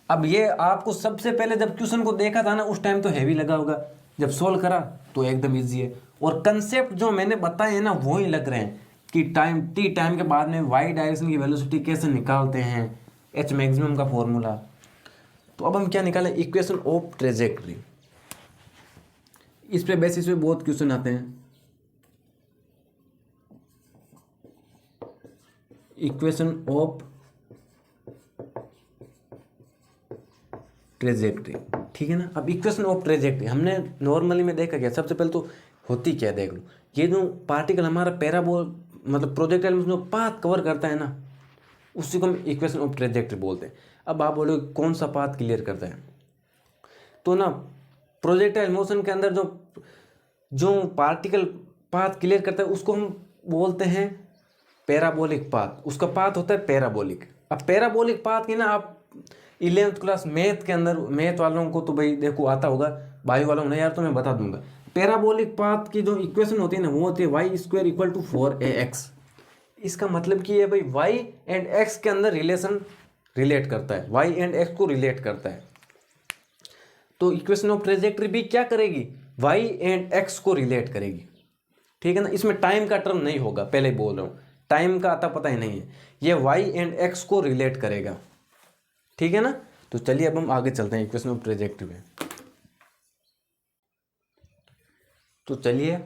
अब ये आपको सबसे पहले जब क्वेश्चन को देखा था ना उस टाइम तो हैवी लगा होगा, जब सोल्व करा तो एकदम इजी है, और कंसेप्ट जो मैंने बताए हैं ना वो ही लग रहे हैं कि टाइम के बाद में वाई डायरेक्शन की वेलोसिटी कैसे निकालते हैं, एच मैक्सिमम का फॉर्मूला। तो अब हम क्या निकालें, इक्वेशन ऑफ ट्रेजेक्ट्री। इस पे बेसिस पे बहुत क्वेश्चन आते हैं। इक्वेशन ऑफ ट्रेजेक्ट्री, ठीक है ना। अब इक्वेशन ऑफ ट्रेजेक्ट्री हमने नॉर्मली में देखा क्या, सबसे पहले तो होती क्या है देख लो। ये जो पार्टिकल हमारा पैराबोल मतलब प्रोजेक्टाइल में जो पाथ कवर करता है ना, उसी को हम इक्वेशन ऑफ ट्रेजेक्ट्री बोलते हैं। अब आप बोलोगे कौन सा पाथ क्लियर करता है, तो ना प्रोजेक्टाइल मोशन के अंदर जो पार्टिकल पाथ क्लियर करता है उसको हम बोलते हैं पैराबोलिक पाथ, उसका पाथ होता है पैराबोलिक। अब पैराबोलिक पाथ की ना आप 11th क्लास मैथ के अंदर, मैथ वालों को तो भाई देखो आता होगा, बायो वालों ने यार तो मैं बता दूंगा। पैराबोलिक पाथ की जो इक्वेशन होती है ना वो होती है y² = 4ax। इसका मतलब कि ये भाई y एंड x के अंदर रिलेट करता है, y एंड x को रिलेट करता है। तो इक्वेशन ऑफ ट्रेजेक्ट्री भी क्या करेगी, y एंड x को रिलेट करेगी, ठीक है ना। इसमें टाइम का टर्म नहीं होगा, पहले बोल रहा हूँ, टाइम का आता पता ही नहीं है, ये y एंड x को रिलेट करेगा, ठीक है ना। तो चलिए अब हम आगे चलते हैं इक्वेशन ऑफ ट्रेजेक्ट्री में। तो चलिए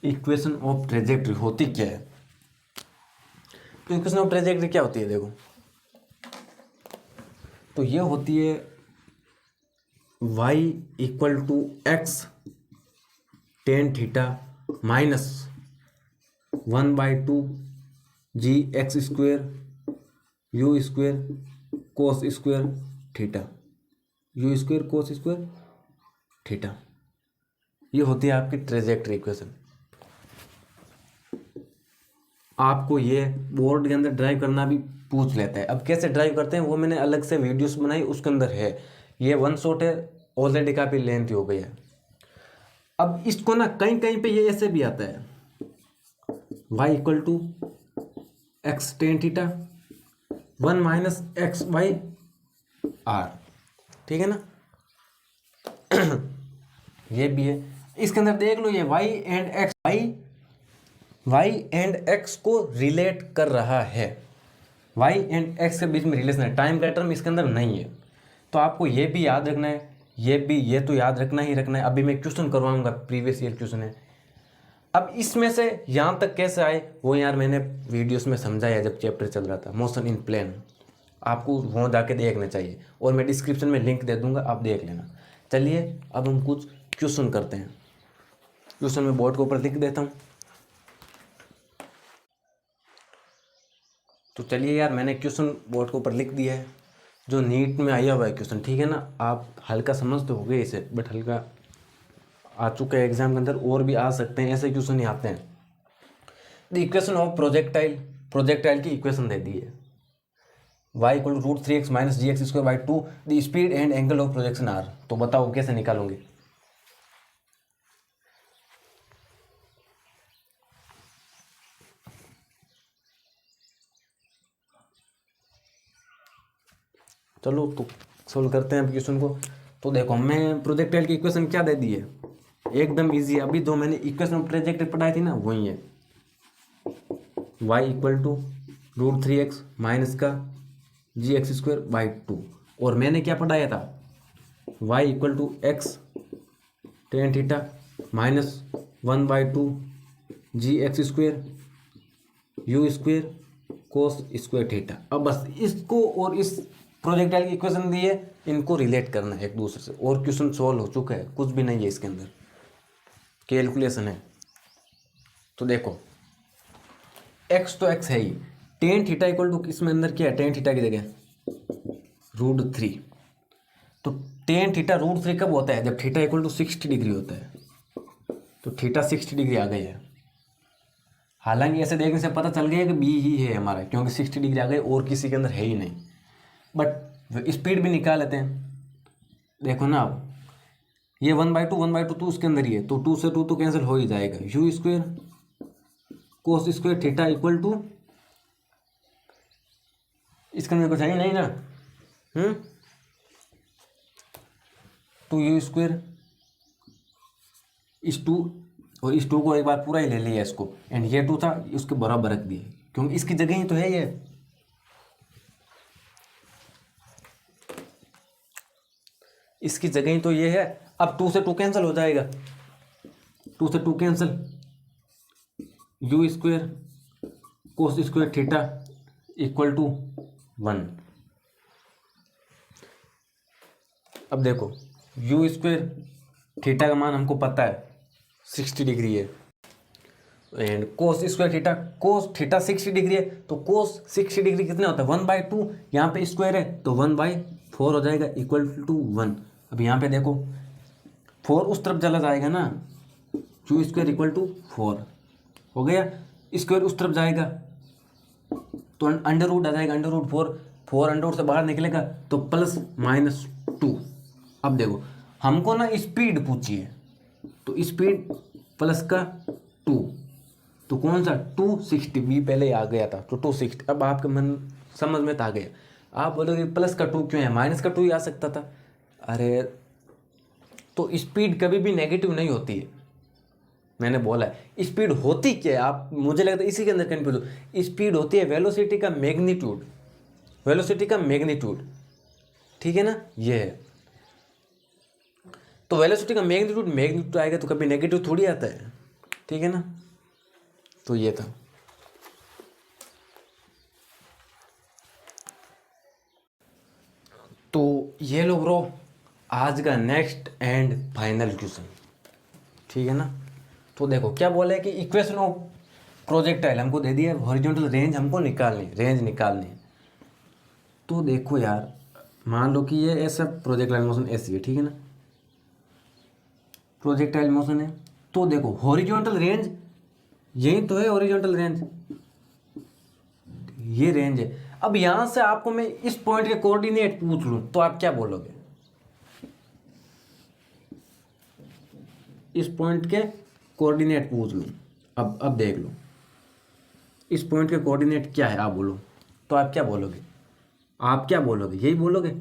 इक्वेशन ऑफ ट्रेजेक्ट्री होती क्या है। तो इक्वेशन ऑफ ट्रेजेक्ट्री क्या होती है देखो, तो ये होती है y = x tan theta minus 1/2 gx² u² cos² theta, u² cos² theta. ये होती है आपकी ट्रेजेक्ट्री इक्वेशन। आपको ये बोर्ड के अंदर ड्राइव करना भी पूछ लेता है। अब कैसे ड्राइव करते हैं वो मैंने अलग से वीडियोस बनाई, उसके अंदर है। ये 1 शॉट है, ऑलरेडी काफ़ी लेंथ हो गई है। अब इसको ना कहीं कहीं पे ये ऐसे भी आता है y = x tan theta 1 - x/r, ठीक है ना ये भी है। इसके अंदर देख लो ये y एंड x को रिलेट कर रहा है, y एंड x के बीच में रिलेशन है, टाइम का टर्म इसके अंदर नहीं है। तो आपको ये भी याद रखना है, ये तो याद रखना ही रखना है। अभी मैं क्वेश्चन करवाऊंगा, प्रीवियस ईयर क्वेश्चन है। अब इसमें से यहाँ तक कैसे आए वो यार मैंने वीडियोस में समझाया जब चैप्टर चल रहा था, मोशन इन प्लेन, आपको वहाँ जाके देखना चाहिए, और मैं डिस्क्रिप्शन में लिंक दे दूंगा, आप देख लेना। चलिए अब हम कुछ क्वेश्चन करते हैं। क्वेश्चन मैं बोर्ड के ऊपर लिख देता हूँ। तो चलिए यार, मैंने क्वेश्चन बोर्ड के ऊपर लिख दिया है, जो नीट में आया हुआ है क्वेश्चन, ठीक है ना। आप हल्का समझ तो हो गए इसे, बट हल्का आ चुका है एग्जाम के अंदर, और भी आ सकते हैं, ऐसे क्वेश्चन ही आते हैं। The equation of projectile, projectile की इक्वेशन दे दी है, y equal to √3x minus g x square by 2, the speed and angle of projection r। तो बताओ कैसे निकालोगे। चलो तो सोल्व करते हैं अब क्वेश्चन को। तो देखो, मैं प्रोजेक्टाइल की इक्वेशन क्या दे दी है, एकदम इजी है। अभी जो मैंने इक्वेशन ऑफ प्रोजेक्टाइल पढ़ाई थी ना, वही है, y equal to √3x minus का जी एक्स स्क्वायर बाई 2, और मैंने क्या पढ़ाया था, y equal to x tan theta minus 1/2 g x square u square cos square theta. अब बस इसको और इस प्रोजेक्टाइल की इक्वेशन दी है, इनको रिलेट करना है एक दूसरे से, और क्वेश्चन सॉल्व हो चुका है, कुछ भी नहीं है इसके अंदर, कैलकुलेशन है। तो देखो, x तो x है ही, टेन थीटा इक्वल टू इसमें अंदर क्या है, टेन थीटा की जगह √3। तो टेन थीटा √3 कब होता है, जब थीटा इक्वल टू 60 डिग्री होता है। तो थीटा 60 डिग्री आ गई है। हालांकि ऐसे देखने से पता चल गया कि बी ही है हमारा, क्योंकि 60 डिग्री आ गई और किसी के अंदर है ही नहीं। बट स्पीड भी निकाल लेते हैं, देखो ना, अब ये 1/2 तो उसके अंदर ही है, तो 2 से 2 तो कैंसिल हो ही जाएगा, u square cos square theta equal to, इसके अंदर कुछ है ही नहीं ना, 2u स्क्वायर, इस 2 और इस 2 को एक बार पूरा ही ले लिया इसको, एंड ये 2 था, उसके बराबर रख दिए, क्योंकि इसकी जगह ही तो है ये, इसकी जगह ही तो ये है। अब 2 से 2 कैंसिल हो जाएगा, 2 से 2 cancel, u square cos square theta equal to 1। अब देखो, यू स्क्वायर थीटा का मान हमको पता है 60 डिग्री है, and cos square theta, cos theta 60 degree है, तो कोस 60 डिग्री कितना होता है, 1/2, यहाँ पे स्क्वायर है तो 1/4 हो जाएगा इक्वल टू 1। अब यहाँ पे देखो 4 उस तरफ चला जाएगा ना, यू स्क्वायर इक्वल टू 4 हो गया, स्क्वायर उस तरफ जाएगा तो अंडर रूट आ जाएगा, √4, 4 अंडर रूट से बाहर निकलेगा तो +-2। अब देखो, हमको ना स्पीड पूछी है, तो स्पीड प्लस का 2, तो कौन सा 260, बी पहले ही आ गया था, तो 260। अब आपके मन समझ में तो आ गया, आप बोलोगे प्लस का 2 क्यों है, माइनस का 2 ही आ सकता था। अरे तो स्पीड कभी भी नेगेटिव नहीं होती है, मैंने बोला है। स्पीड होती क्या है, आप, मुझे लगता है इसी के अंदर कन्फ्यूज हो। स्पीड होती है वेलोसिटी का मैग्नीट्यूड, वेलोसिटी का मैग्नीट्यूड, ठीक है ना, ये है। तो वेलोसिटी का मैग्नीट्यूड आएगा तो कभी नेगेटिव थोड़ी आता है, ठीक है ना। तो ये था। तो ये लो ब्रो, आज का नेक्स्ट एंड फाइनल क्वेश्चन, ठीक है ना। तो देखो क्या बोला है कि इक्वेशन ऑफ प्रोजेक्टाइल हमको दे दिया है, हॉरिजॉन्टल रेंज हमको निकालनी, रेंज निकालनी है। तो देखो यार, मान लो कि ये ऐसा प्रोजेक्टाइल मोशन ऐसी है, ठीक है ना, प्रोजेक्टाइल मोशन है। तो देखो हॉरिजॉन्टल रेंज यही तो है, हॉरिजॉन्टल रेंज ये रेंज है। अब यहां से आपको मैं इस पॉइंट के कोऑर्डिनेट पूछ लूं तो आप क्या बोलोगे, इस पॉइंट के कोऑर्डिनेट पूछ लूं, अब देख लो इस पॉइंट के कोऑर्डिनेट क्या है, आप बोलो तो आप क्या बोलोगे, आप क्या बोलोगे, यही बोलोगे।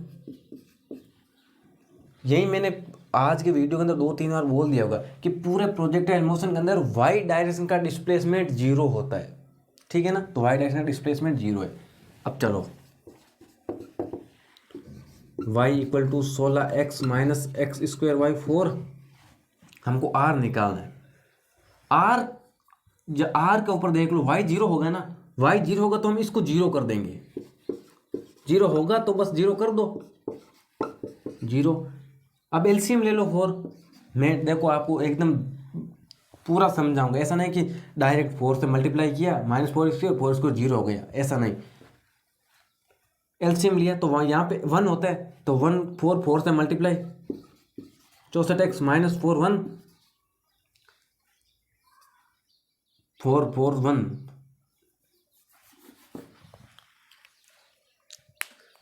यही मैंने आज के वीडियो के अंदर 2-3 बार बोल दिया होगा कि पूरे प्रोजेक्टाइल मोशन के अंदर वाई डायरेक्शन का डिस्प्लेसमेंट 0 होता है, ठीक है ना। तो वाई डायरेक्शन का डिस्प्लेसमेंट 0 है। अब चलो, y equal to 16x minus x square by 4, हमको r निकालना है। r आर के ऊपर देख लो, वाई जीरो होगा ना, वाई जीरो होगा तो हम इसको जीरो कर देंगे, जीरो होगा तो बस जीरो कर दो, जीरो। अब एलसीएम ले लो 4, मैं देखो आपको एकदम पूरा समझाऊंगा, ऐसा नहीं कि डायरेक्ट 4 से मल्टीप्लाई किया -4 4 स्क्वायर जीरो हो गया, ऐसा नहीं। एलसीएम लिया तो वहाँ यहाँ पे 1 होता है, तो 1 4 4 से मल्टीप्लाई, 64x -4 1 4 4 1,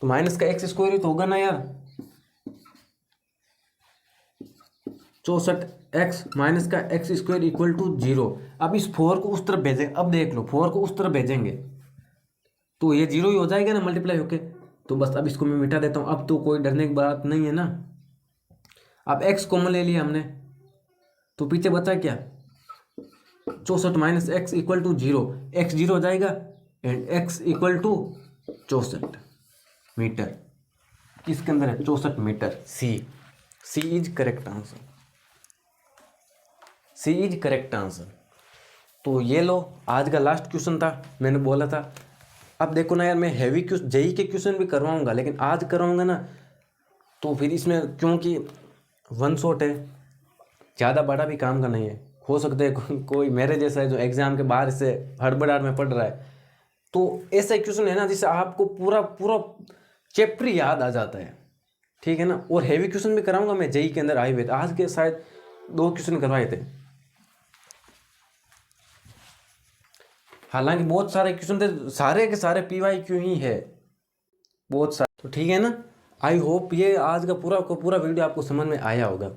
तो माइनस का एक्स स्क्वायर ही तो होगा ना यार, 64x माइनस का एक्स स्क्वायर इक्वल टू 0। अब इस 4 को उस तरफ भेजेंगे, अब देख लो 4 को उस तरफ भेजेंगे तो ये 0 ही हो जाएगा ना मल्टीप्लाई होके, तो बस अब इसको मैं मिटा देता हूँ, अब तो कोई डरने की बात नहीं है ना। अब x कॉमन ले लिया हमने, तो पीछे बचा क्या, 64 minus x equal to 0, x 0 हो जाएगा and x equal to 64 metre, इसके अंदर है 64 metre. C is correct answer, C is correct answer. तो ये लो आज का लास्ट क्वेश्चन था, मैंने बोला था। अब देखो ना यार, मैं हैवी क्वेश्चन जेई के क्वेश्चन भी करवाऊंगा, लेकिन आज करवाऊंगा ना तो फिर इसमें क्योंकि 1 शॉट है, ज़्यादा बड़ा भी काम का नहीं है, हो सकता है कोई मेरे जैसा है जो एग्ज़ाम के बाहर से हड़बड़ाहट में पढ़ रहा है, तो ऐसा क्वेश्चन है ना जिससे आपको पूरा पूरा चैप्टर याद आ जाता है, ठीक है ना। और हैवी क्वेश्चन भी कराऊंगा मैं जेई के अंदर आए हुए थे, आज के शायद 2 क्वेश्चन करवाए थे, हालांकि बहुत सारे क्वेश्चन थे, सारे के सारे PYQ ही है, बहुत सारे। तो ठीक है ना, आई होप ये आज का पूरा वीडियो आपको समझ में आया होगा।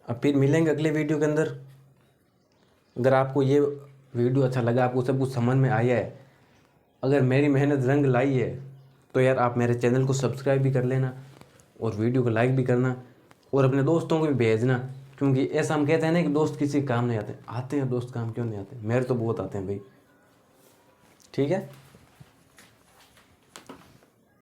अब फिर मिलेंगे अगले वीडियो के अंदर। अगर आपको ये वीडियो अच्छा लगा, आपको सब कुछ समझ में आया है, अगर मेरी मेहनत रंग लाई है, तो यार आप मेरे चैनल को सब्सक्राइब भी कर लेना और वीडियो को लाइक भी करना और अपने दोस्तों को भी भेजना, क्योंकि ऐसा हम कहते हैं ना कि दोस्त किसी काम नहीं आते, आते हैं दोस्त, काम क्यों नहीं आते, मेरे तो बहुत आते हैं भाई, ठीक है।